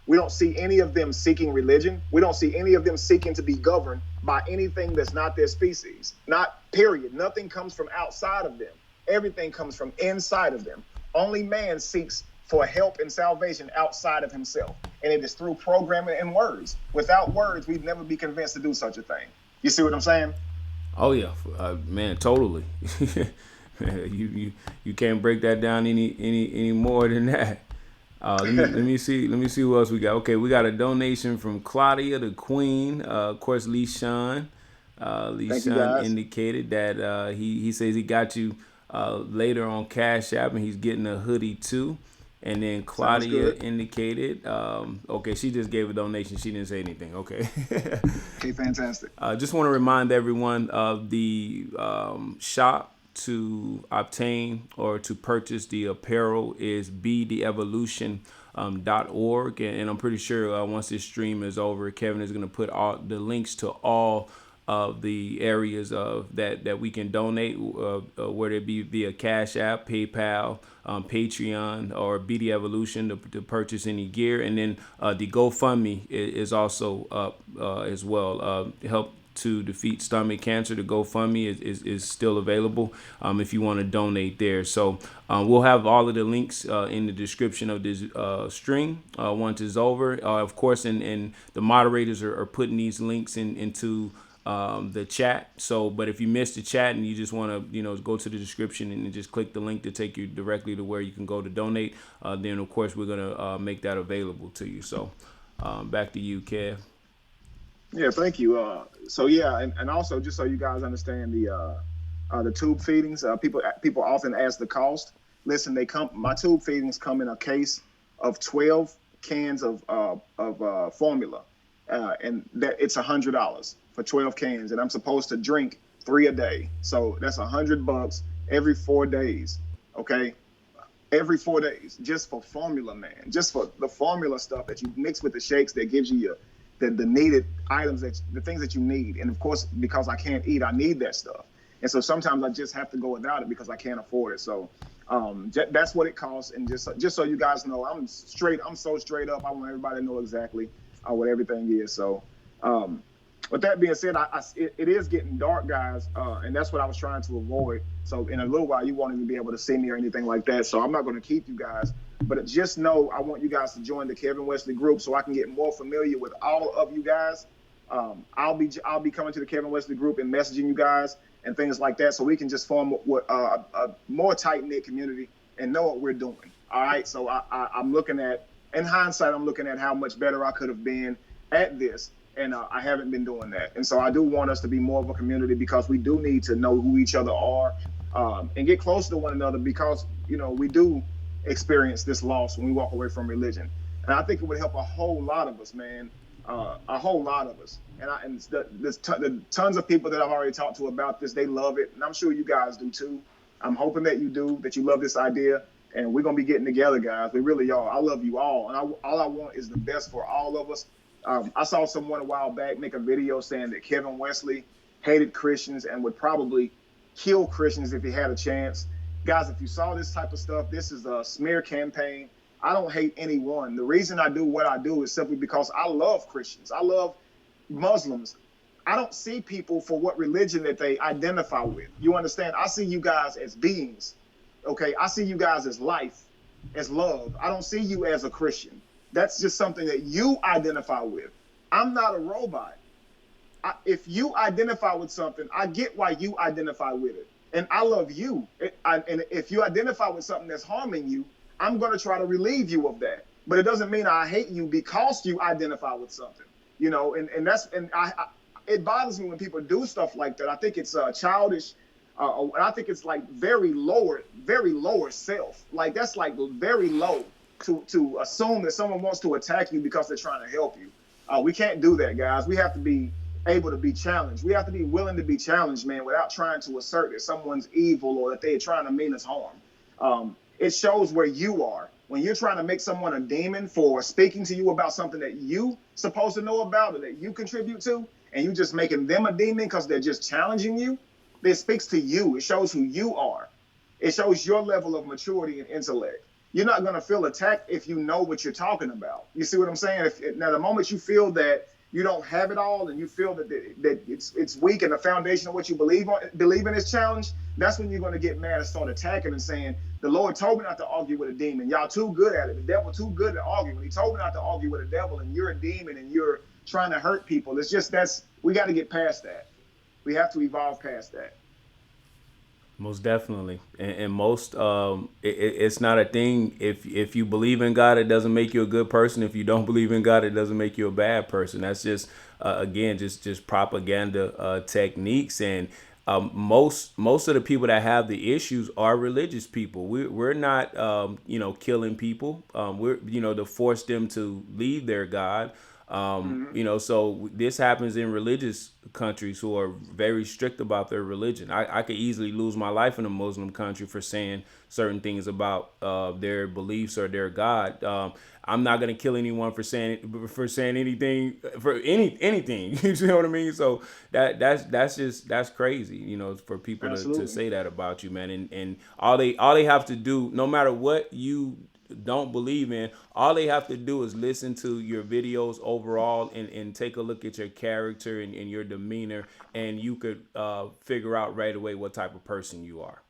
We don't see any of them seeking religion. We don't see any of them seeking to be governed by anything that's not their species. Not period. Nothing comes from outside of them. Everything comes from inside of them. Only man seeks for help and salvation outside of himself. And it is through programming and words. Without words, we'd never be convinced to do such a thing. You see what I'm saying? Oh yeah, man, totally. You can't break that down any more than that. Let me see who else we got. Okay, we got a donation from Claudia the Queen. Of course, Lee Sean. Lee Thank you, Sean guys. indicated that he says he got you later on Cash App and he's getting a hoodie too. And then Sounds Claudia good. indicated, okay, she just gave a donation. She didn't say anything. Okay. Okay, fantastic. Just want to remind everyone of the shop to obtain or to purchase the apparel is betheevolution.org. And I'm pretty sure once this stream is over, Kevin is going to put all the links to all of the areas of that we can donate, whether it be via Cash App, PayPal, Patreon, or BD Evolution to purchase any gear. And then the GoFundMe is also up as well. Help to defeat stomach cancer. The GoFundMe is still available if you want to donate there. So we'll have all of the links in the description of this stream once it's over. Of course, and the moderators are putting these links into the chat. So, but if you missed the chat and you just want to, go to the description and just click the link to take you directly to where you can go to donate, then of course we're gonna make that available to you. So, back to you, Kev. Yeah, thank you. So yeah, and also just so you guys understand the tube feedings, people often ask the cost. Listen, my tube feedings come in a case of 12 cans of formula, and that it's $100 for 12 cans, and I'm supposed to drink 3 a day. So that's $100 every 4 days. Okay, every 4 days just for formula, man. Just for the formula stuff that you mix with the shakes that gives you the needed items, the things that you need. And of course, because I can't eat, I need that stuff. And so sometimes I just have to go without it because I can't afford it. So that's what it costs. And just so you guys know, I'm so straight up. I want everybody to know exactly what everything is. So with that being said, it is getting dark, guys. And that's what I was trying to avoid. So in a little while, you won't even be able to see me or anything like that. So I'm not going to keep you guys. But just know I want you guys to join the Kevin Wesley group so I can get more familiar with all of you guys. I'll be coming to the Kevin Wesley group and messaging you guys and things like that, so we can just form a more tight knit community and know what we're doing. All right. So I'm looking at, in hindsight, I'm looking at how much better I could have been at this, and I haven't been doing that. And so I do want us to be more of a community because we do need to know who each other are and get closer to one another because we do experience this loss when we walk away from religion. And I think it would help a whole lot of us, man. A whole lot of us. And the tons of people that I've already talked to about this, they love it. And I'm sure you guys do too. I'm hoping that you do, that you love this idea. And we're going to be getting together, guys. We really are. I love you all. And all I want is the best for all of us. I saw someone a while back make a video saying that Kevin Wesley hated Christians and would probably kill Christians if he had a chance. Guys, if you saw this type of stuff, this is a smear campaign. I don't hate anyone. The reason I do what I do is simply because I love Christians. I love Muslims. I don't see people for what religion that they identify with. You understand? I see you guys as beings. Okay? I see you guys as life, as love. I don't see you as a Christian. That's just something that you identify with. I'm not a robot. If you identify with something, I get why you identify with it. And I love you. And if you identify with something that's harming you, I'm going to try to relieve you of that. But it doesn't mean I hate you because you identify with something, and it bothers me when people do stuff like that. I think it's childish. And I think it's like very lower self. Like that's like very low to assume that someone wants to attack you because they're trying to help you. We can't do that, guys. We have to be able to be challenged. We have to be willing to be challenged, man, without trying to assert that someone's evil or that they're trying to mean us harm. It shows where you are. When you're trying to make someone a demon for speaking to you about something that you supposed to know about or that you contribute to, and you just making them a demon because they're just challenging you, this speaks to you. It shows who you are. It shows your level of maturity and intellect. You're not going to feel attacked if you know what you're talking about. You see what I'm saying? Now, the moment you feel that you don't have it all and you feel that it's weak and the foundation of what you believe in is challenged, that's when you're going to get mad and start attacking and saying, the Lord told me not to argue with a demon. Y'all too good at it. The devil too good at arguing. He told me not to argue with a devil, and you're a demon and you're trying to hurt people. It's just we got to get past that. We have to evolve past that. Most definitely, and most it's not a thing. If you believe in God, it doesn't make you a good person. If you don't believe in God, it doesn't make you a bad person. That's just again just propaganda techniques. And most of the people that have the issues are religious people. We're not killing people. We're to force them to leave their God. Mm-hmm. So this happens in religious countries who are very strict about their religion. I could easily lose my life in a Muslim country for saying certain things about their beliefs or their God. I'm not gonna kill anyone for saying anything for anything. You know what I mean? So that's crazy. For people to Absolutely. say that about you, man. And all they have to do, no matter what you don't believe in, all they have to do is listen to your videos overall and take a look at your character and your demeanor, and you could figure out right away what type of person you are.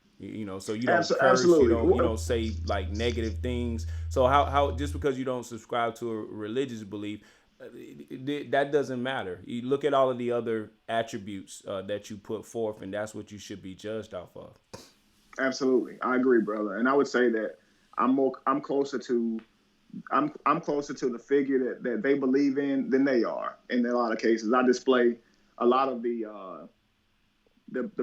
So you don't curse, Absolutely. you don't say like negative things. So how just because you don't subscribe to a religious belief, that doesn't matter. You look at all of the other attributes that you put forth, and that's what you should be judged off of. Absolutely. I agree, brother. And I would say that I'm closer to I'm closer to the figure that they believe in than they are. In a lot of cases, I display a lot of the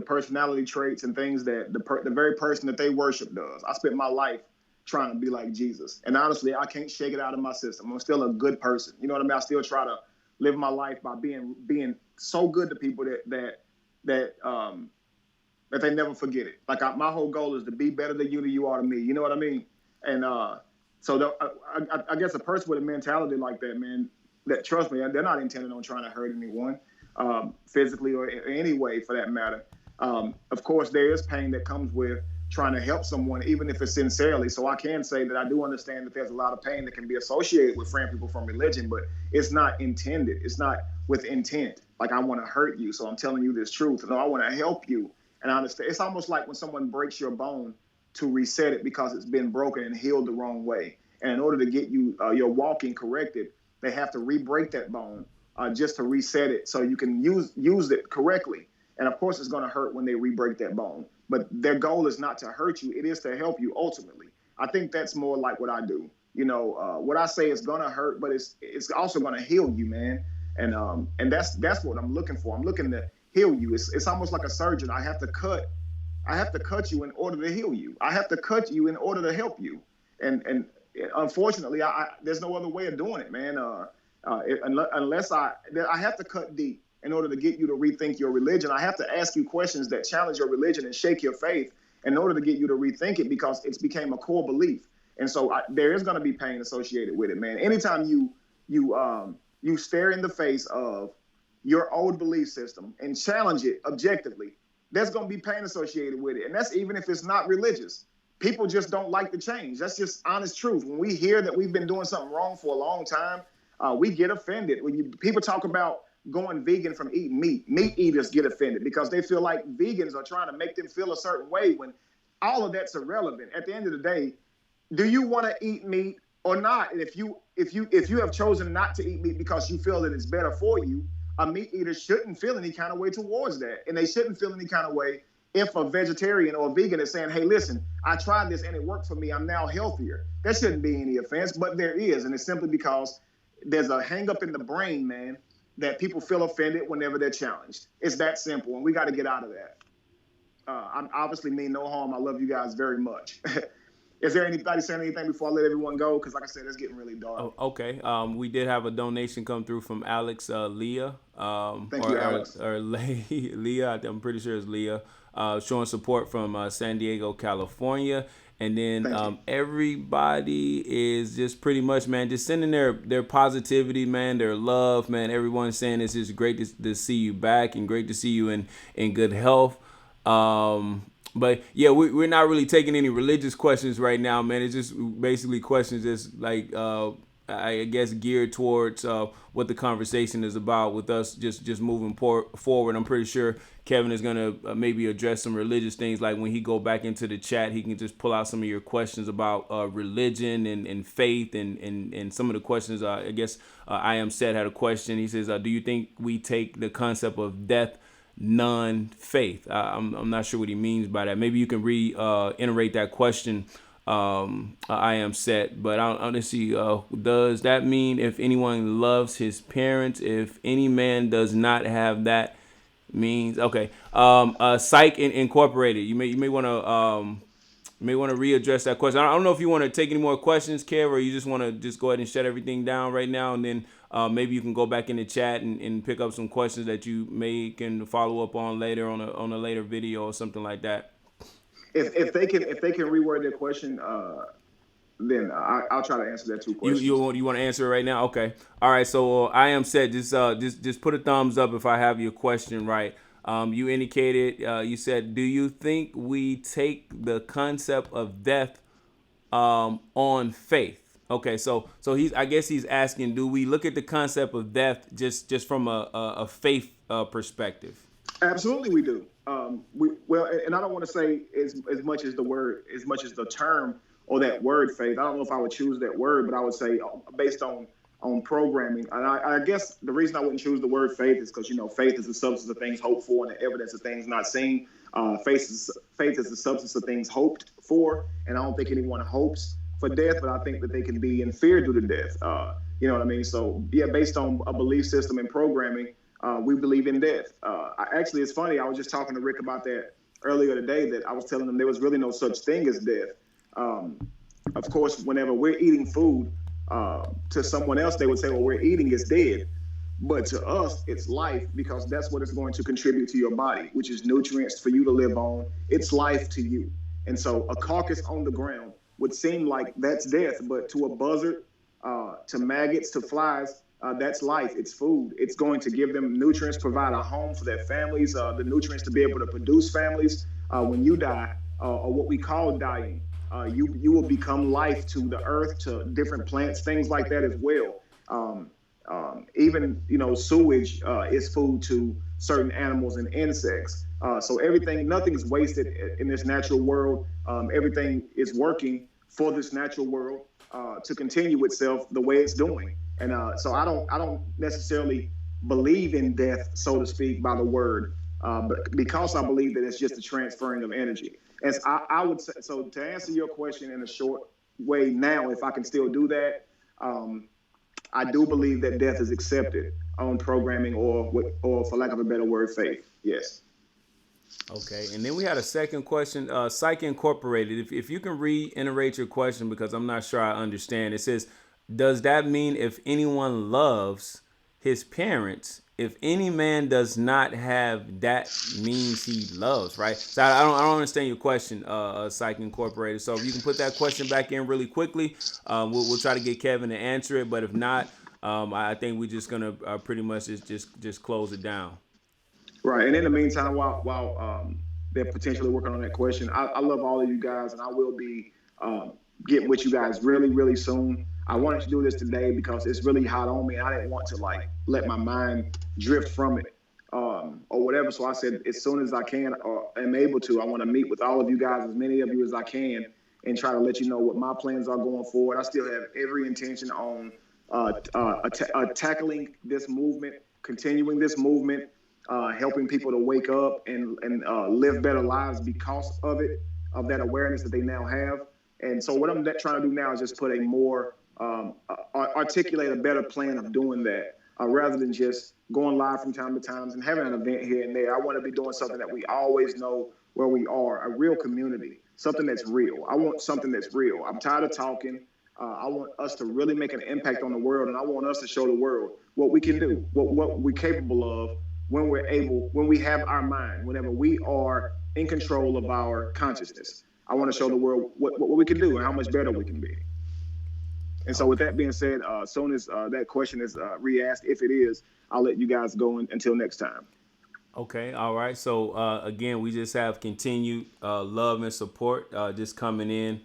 personality traits and things that the very person that they worship does. I spent my life trying to be like Jesus, and honestly, I can't shake it out of my system. I'm still a good person. You know what I mean? I still try to live my life by being so good to people that they never forget it. Like my whole goal is to be better than you are to me. You know what I mean? And I guess a person with a mentality like that, man, that trust me, they're not intending on trying to hurt anyone, physically or in any way for that matter. Of course, there is pain that comes with trying to help someone, even if it's sincerely. So I can say that I do understand that there's a lot of pain that can be associated with freeing people from religion, but it's not intended. It's not with intent. Like I want to hurt you, so I'm telling you this truth. No, I want to help you. And I understand. It's almost like when someone breaks your bone to reset it because it's been broken and healed the wrong way. And in order to get your walking corrected, they have to re-break that bone just to reset it so you can use it correctly. And of course, it's going to hurt when they re-break that bone. But their goal is not to hurt you; it is to help you ultimately. I think that's more like what I do. What I say is going to hurt, but it's also going to heal you, man. And that's what I'm looking for. I'm looking to heal you. It's almost like a surgeon. I have to cut you in order to heal you. I have to cut you in order to help you. And unfortunately, there's no other way of doing it, man. Unless I have to cut deep in order to get you to rethink your religion. I have to ask you questions that challenge your religion and shake your faith in order to get you to rethink it because it's became a core belief. And so there is going to be pain associated with it, man. Anytime you stare in the face of your old belief system and challenge it objectively, there's going to be pain associated with it. And that's even if it's not religious. People just don't like the change. That's just honest truth. When we hear that we've been doing something wrong for a long time, we get offended. When people talk about going vegan from eating meat eaters get offended because they feel like vegans are trying to make them feel a certain way when all of that's irrelevant. At the end of the day, do you want to eat meat or not? And if you have chosen not to eat meat because you feel that it's better for you, a meat eater shouldn't feel any kind of way towards that. And they shouldn't feel any kind of way if a vegetarian or a vegan is saying, hey, listen, I tried this and it worked for me. I'm now healthier. There shouldn't be any offense, but there is. And it's simply because there's a hang up in the brain, man, that people feel offended whenever they're challenged. It's that simple. And we got to get out of that. I obviously mean no harm. I love you guys very much. Is there anybody saying anything before I let everyone go? Because like I said, it's getting really dark. Oh, okay. We did have a donation come through from Alex Leah, Thank you, Alex. or Leah. I'm pretty sure it's Leah, showing support from San Diego, California. And then Thank you. everybody is just pretty much, man, just sending their positivity, man, their love, man. Everyone's saying it's just great to see you back and great to see you in good health. But yeah, we're not really taking any religious questions right now, man. It's just basically questions that's like I guess geared towards what the conversation is about with us just moving forward. I'm pretty sure Kevin is gonna maybe address some religious things, like when he go back into the chat, he can just pull out some of your questions about religion and faith and some of the questions. I guess I am said had a question. He says, "Do you think we take the concept of death non-faith?" I'm not sure what he means by that. Maybe you can reiterate that question. I am set, but I want to see. Does that mean if anyone loves his parents, if any man does not have that means okay? Psych Incorporated. You may want to readdress that question. I don't know if you want to take any more questions, Kev, or you just want to just go ahead and shut everything down right now, and then maybe you can go back in the chat and pick up some questions that you may can follow up on later on a later video or something like that. If they can reword their question, then I'll try to answer their two You questions. you want to answer it right now? Okay. All right. So I am set. Just put a thumbs up if I have your question right. You indicated you said, do you think we take the concept of death on faith? Okay. So he's I guess he's asking, do we look at the concept of death just from a faith perspective? Absolutely, we do. Well, and I don't want to say as much as the word, as much as the term or that word faith. I don't know if I would choose that word, but I would say based on programming. And I guess the reason I wouldn't choose the word faith is because faith is the substance of things hoped for and the evidence of things not seen. Faith is the substance of things hoped for, and I don't think anyone hopes for death, but I think that they can be in fear due to death. You know what I mean? So yeah, based on a belief system and programming, we believe in death. Actually, it's funny. I was just talking to Rick about that earlier today. That I was telling him there was really no such thing as death. Um, of course, whenever we're eating food, to someone else, they would say, well, we're eating is dead. But to us, it's life because that's what is going to contribute to your body, which is nutrients for you to live on. It's life to you. And so a carcass on the ground would seem like that's death, but to a buzzard, to maggots, to flies, that's life. It's food. It's going to give them nutrients, provide a home for their families, the nutrients to be able to produce families. When you die, or what we call dying, you will become life to the earth, to different plants, things like that as well. Even sewage is food to certain animals and insects. So everything, nothing's wasted in this natural world. Everything is working for this natural world to continue itself the way it's doing. And so I don't necessarily believe in death, so to speak, by the word, but because I believe that it's just a transferring of energy. As I would say, so to answer your question in a short way now, if I can still do that, I do believe that death is accepted on programming or for lack of a better word, faith. Yes. Okay, and then we had a second question. Psych Incorporated, if you can reiterate your question because I'm not sure I understand. It says, does that mean if anyone loves his parents, if any man does not have that means he loves, right? So I don't understand your question, Psych Incorporated. So if you can put that question back in really quickly, we'll try to get Kevin to answer it. But if not, I think we're just gonna pretty much just close it down. Right. And in the meantime, while they're potentially working on that question, I love all of you guys, and I will be getting with you guys really, really soon. I wanted to do this today because it's really hot on me, and I didn't want to like let my mind drift from it or whatever. So I said, as soon as I can or am able to, I want to meet with all of you guys, as many of you as I can, and try to let you know what my plans are going forward. I still have every intention on tackling this movement, continuing this movement, helping people to wake up and live better lives because of it, of that awareness that they now have. And so what I'm trying to do now is just put a more articulate a better plan of doing that, rather than just going live from time to time and having an event here and there. I want to be doing something that we always know where we are, a real community. something that's real. I want something that's real. I'm tired of talking. I want us to really make an impact on the world, and I want us to show the world what we can do, what we're capable of when we're able, when we have our mind, whenever we are in control of our consciousness. I want to show the world what we can do and how much better we can be. And so, with Okay. that being said, as soon as that question is re-asked, if it is, I'll let you guys go until next time. Okay, all right. So again, we just have continued love and support just coming in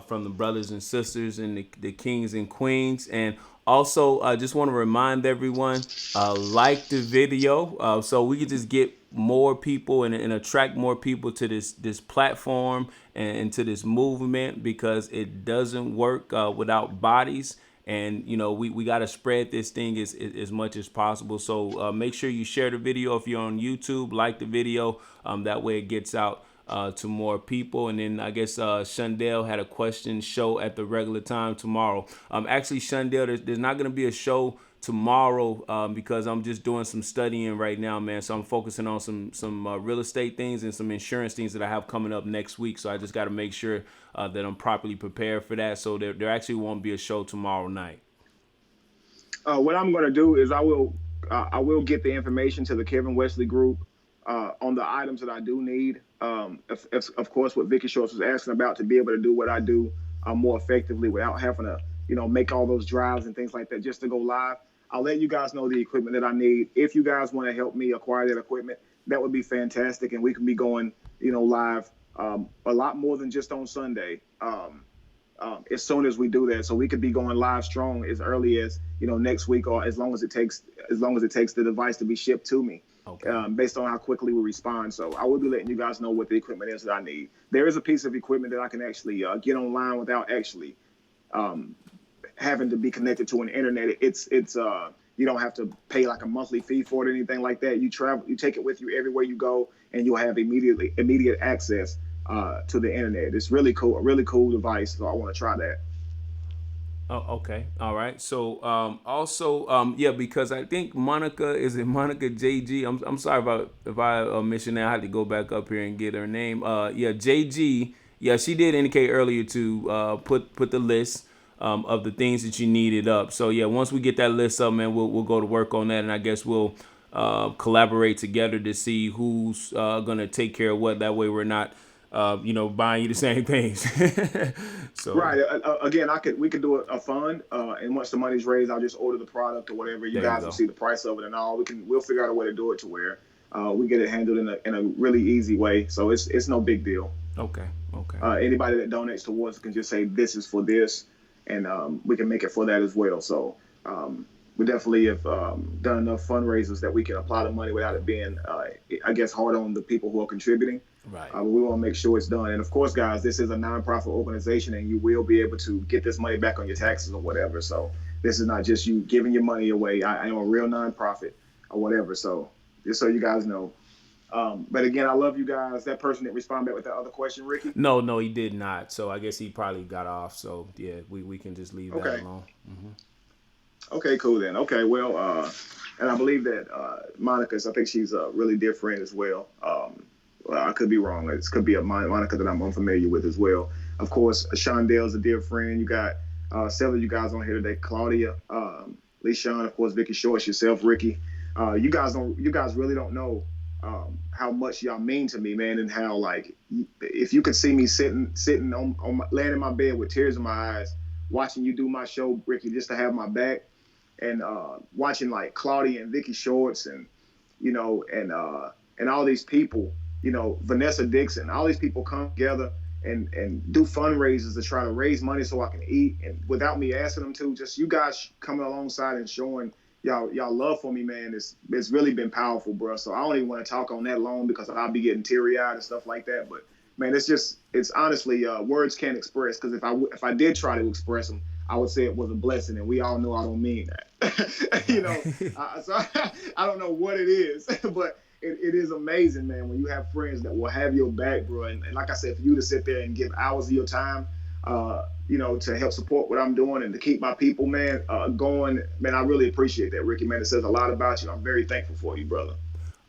from the brothers and sisters and the kings and queens. And also, I just want to remind everyone, like the video so we can just get more people and attract more people to this platform and to this movement because it doesn't work without bodies, and we got to spread this thing as much as possible. So make sure you share the video if you're on YouTube, like the video, that way it gets out to more people. And then I guess Shundell had a question show at the regular time tomorrow. Actually, Shundell, there's not going to be a show tomorrow because I'm just doing some studying right now, man. So I'm focusing on some real estate things and some insurance things that I have coming up next week. So I just got to make sure that I'm properly prepared for that. So there actually won't be a show tomorrow night. What I'm going to do is I will get the information to the Kevin Wesley group on the items that I do need. Of course, what Vicky Shorts was asking about to be able to do what I do more effectively without having to make all those drives and things like that just to go live. I'll let you guys know the equipment that I need. If you guys want to help me acquire that equipment, that would be fantastic, and we can be going live a lot more than just on Sunday. As soon as we do that, so we could be going live strong as early as next week, or as long as it takes the device to be shipped to me, Okay. based on how quickly we respond. So I will be letting you guys know what the equipment is that I need. There is a piece of equipment that I can actually get online without actually um, having to be connected to an internet. It's you don't have to pay like a monthly fee for it or anything like that. You travel, you take it with you everywhere you go, and you'll have immediate access to the internet. It's really cool, a really cool device. So I want to try that. Oh, okay. All right. So, also, yeah, because I think Monica, is it Monica JG? I'm sorry if I mentioned that. I had to go back up here and get her name. Yeah, JG. Yeah, she did indicate earlier to put the list of the things that you needed up. So yeah, once we get that list up, man, we'll go to work on that, and I guess we'll collaborate together to see who's gonna take care of what. That way, we're not buying you the same things. So Right. Again, we could do a fund, and once the money's raised, I'll just order the product or whatever. You there you guys will go. see the price of it and all. We'll figure out a way to do it to where we get it handled in a really easy way. So it's no big deal. Okay. Okay. Anybody that donates towards it can just say this is for this, and we can make it for that as well. So we definitely have done enough fundraisers that we can apply the money without it being, I guess, hard on the people who are contributing. Right. But we want to make sure it's done. And of course, guys, this is a nonprofit organization, and you will be able to get this money back on your taxes or whatever. So this is not just you giving your money away. I am a real nonprofit or whatever. So just so you guys know. But again, I love you guys. That person that responded back with that other question, Ricky. No, no, he did not. So I guess he probably got off. So yeah, we can just leave that Okay. alone. Okay, cool then. Okay, well, and I believe that Monica's, I think she's a really dear friend as well. Well, I could be wrong. It could be a Monica that I'm unfamiliar with as well. Of course, Shondell's a dear friend. You got several of you guys on here today. Claudia, Lee Sean, of course, Vicky Shorts, yourself, Ricky. You guys really don't know how much y'all mean to me, man, and how like if you could see me sitting laying in my bed with tears in my eyes, watching you do my show, Ricky, just to have my back, and watching like Claudia and Vicky Shorts and and all these people, Vanessa Dixon, all these people come together and do fundraisers to try to raise money so I can eat, and without me asking them to, just you guys coming alongside and showing y'all love for me, man. It's really been powerful, bro. So I don't even want to talk on that long because I'll be getting teary eyed and stuff like that. But man, it's honestly words can't express, because if I did try to express them, I would say it was a blessing, and we all know I don't mean that. So I don't know what it is, but it is amazing, man, when you have friends that will have your back, bro. And like I said, for you to sit there and give hours of your time, to help support what I'm doing and to keep my people, man, going, man, I really appreciate that, Ricky, man. It says a lot about you. I'm very thankful for you, brother.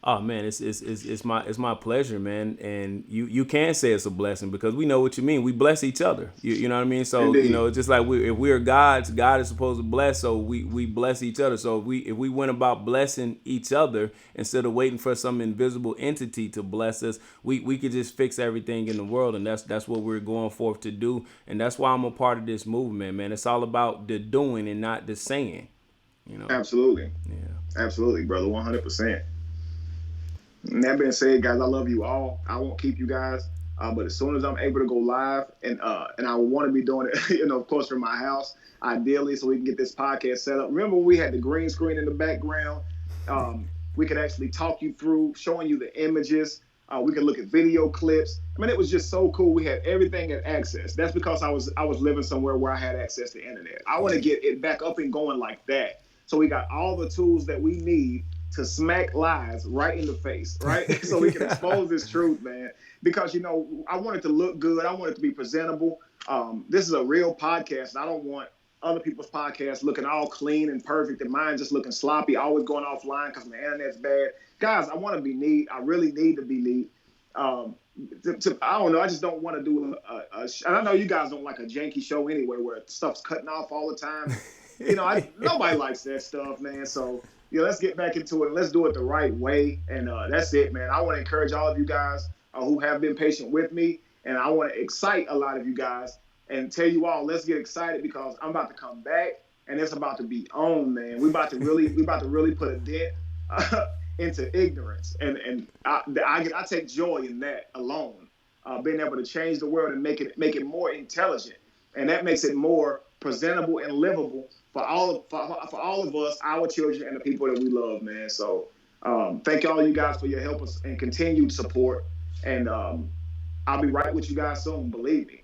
Oh man, it's my pleasure, man. And you can say it's a blessing because we know what you mean. We bless each other. You know what I mean? So, Indeed. it's just like if we are gods, God is supposed to bless, so we bless each other. So if we went about blessing each other instead of waiting for some invisible entity to bless us, we could just fix everything in the world, and that's what we're going forth to do. And that's why I'm a part of this movement, man. It's all about the doing and not the saying, you know. Absolutely. Yeah. Absolutely, brother. 100%. And that being said, guys, I love you all. I won't keep you guys. But as soon as I'm able to go live, and I want to be doing it, of course, from my house, ideally, so we can get this podcast set up. Remember, when we had the green screen in the background. We could actually talk you through, showing you the images. We could look at video clips. I mean, it was just so cool. We had everything at access. That's because I was living somewhere where I had access to internet. I want to get it back up and going like that. So we got all the tools that we need to smack lies right in the face, right? So we can expose this truth, man. Because I want it to look good. I want it to be presentable. This is a real podcast. And I don't want other people's podcasts looking all clean and perfect, and mine just looking sloppy, always going offline because my internet's bad. Guys, I want to be neat. I really need to be neat. I don't know. I just don't want to do and I know you guys don't like a janky show anyway, where stuff's cutting off all the time. Nobody likes that stuff, man. So let's get back into it and let's do it the right way. And that's it, man. I want to encourage all of you guys who have been patient with me, and I want to excite a lot of you guys and tell you all, let's get excited because I'm about to come back and it's about to be on, man. We about to really put a dent into ignorance, and I take joy in that alone, being able to change the world and make it more intelligent, and that makes it more presentable and livable for all of us, our children, and the people that we love, man. So thank all you guys for your help and continued support, and I'll be right with you guys soon, believe me.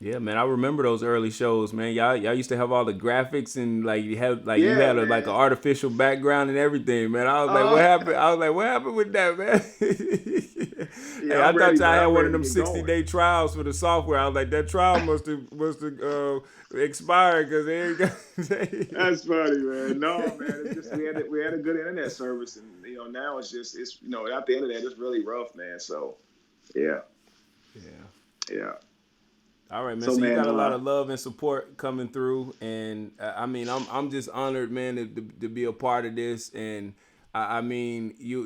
Yeah, man, I remember those early shows, man. Y'all used to have all the graphics and like you Yeah, had like an man. artificial background and everything, man. I was like, what uh happened? I was like, what happened with that, man? Hey, yeah, I I'm thought ready, y'all man. had I'm one of ready to them get 60 going. day trials for the software. I was like, that trial must have expired because they ain't got. That's funny, man. No, man. It's just we had a good internet service, and now it's at the internet it's really rough, man. So yeah, Yeah. yeah. All right, man. So So you man, got a lot of love and support coming through, and I mean, I'm just honored, man, to be a part of this. And I mean, you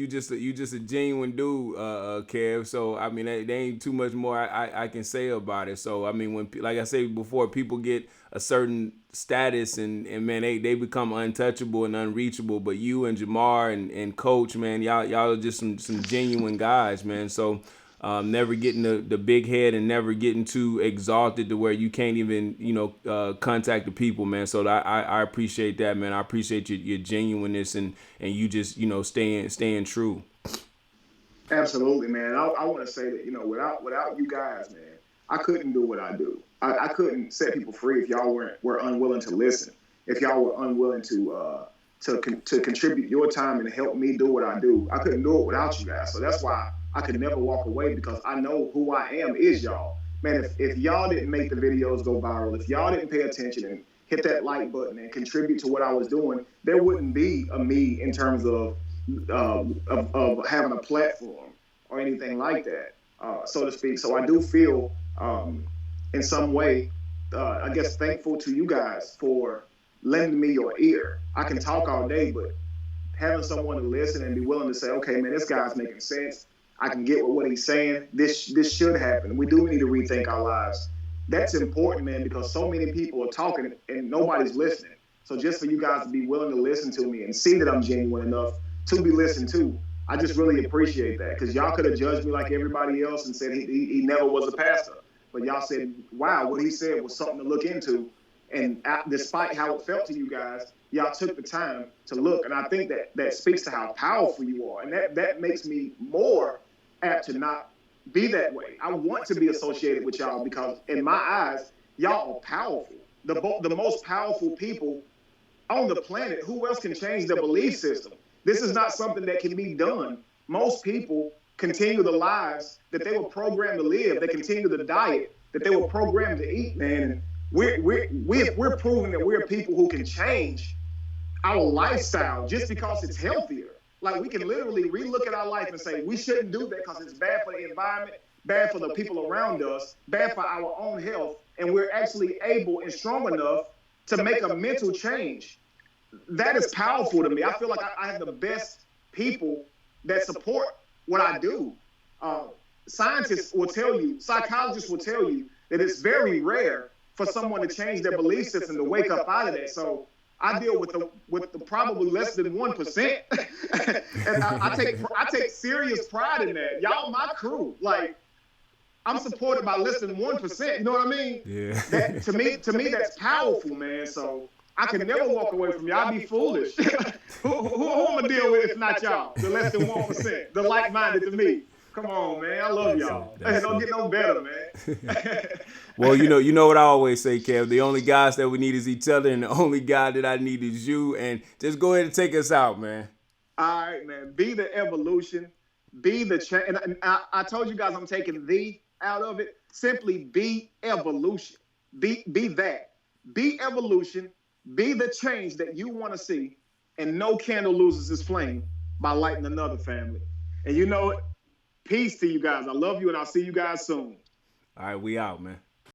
just a genuine dude, Kev. So I mean, there ain't too much more I can say about it. So I mean, when like I said before, people get a certain status and man, they become untouchable and unreachable. But you and Jamar and Coach, man, y'all are just some genuine guys, man. So never getting the big head and never getting too exalted to where you can't even contact the people, man. So I appreciate that, man. I appreciate your genuineness and you just staying true. absolutely, man. I want to say that without you guys, man, I couldn't do what I do. I couldn't set people free if y'all were unwilling to listen. If y'all were unwilling to contribute your time and help me do what I do, I couldn't do it without you guys. So that's why I could never walk away, because I know who I am is y'all. Man, if y'all didn't make the videos go viral, if y'all didn't pay attention and hit that like button and contribute to what I was doing, there wouldn't be a me in terms of having a platform or anything like that, so to speak. So I do feel, in some way, I guess, thankful to you guys for lending me your ear. I can talk all day, but having someone to listen and be willing to say, okay, man, this guy's making sense. I can get with what he's saying. This should happen. We do need to rethink our lives. That's important, man, because so many people are talking and nobody's listening. So just for you guys to be willing to listen to me and see that I'm genuine enough to be listened to, I just really appreciate that, because y'all could have judged me like everybody else and said he never was a pastor. But y'all said, wow, what he said was something to look into. And despite how it felt to you guys, y'all took the time to look. And I think that speaks to how powerful you are. And that makes me more apt to not be that way. I want to be associated with y'all because in my eyes, y'all are powerful. The most powerful people on the planet. Who else can change their belief system? This is not something that can be done. Most people continue the lives that they were programmed to live. They continue the diet that they were programmed to eat, man. And we're proving that we're people who can change our lifestyle just because it's healthier. Like we can literally relook at our life and say, we shouldn't do that because it's bad for the environment, bad for the people around us, bad for our own health. And we're actually able and strong enough to make a mental change. That is powerful to me. I feel like I have the best people that support what I do. Scientists will tell you, psychologists will tell you that it's very rare for someone to change their belief system to wake up out of that. So I deal with the probably less than 1%, and I take serious pride in that. Y'all, my crew, like I'm supported by less than 1%. You know what I mean? Yeah. That, to me, that's powerful, man. So I could never walk away from y'all. I'd be foolish. who I'm gonna deal with if not y'all? The less than 1%, the like-minded to me. Come on, man. I love y'all. It don't get no better, man. Well, you know what I always say, Kev. The only guys that we need is each other, and the only guy that I need is you. And just go ahead and take us out, man. All right, man. Be the evolution. Be the change. And I told you guys I'm taking the out of it. Simply be evolution. Be that. Be evolution. Be the change that you want to see. And no candle loses its flame by lighting another, family. And you know it. Peace to you guys. I love you, and I'll see you guys soon. All right, we out, man.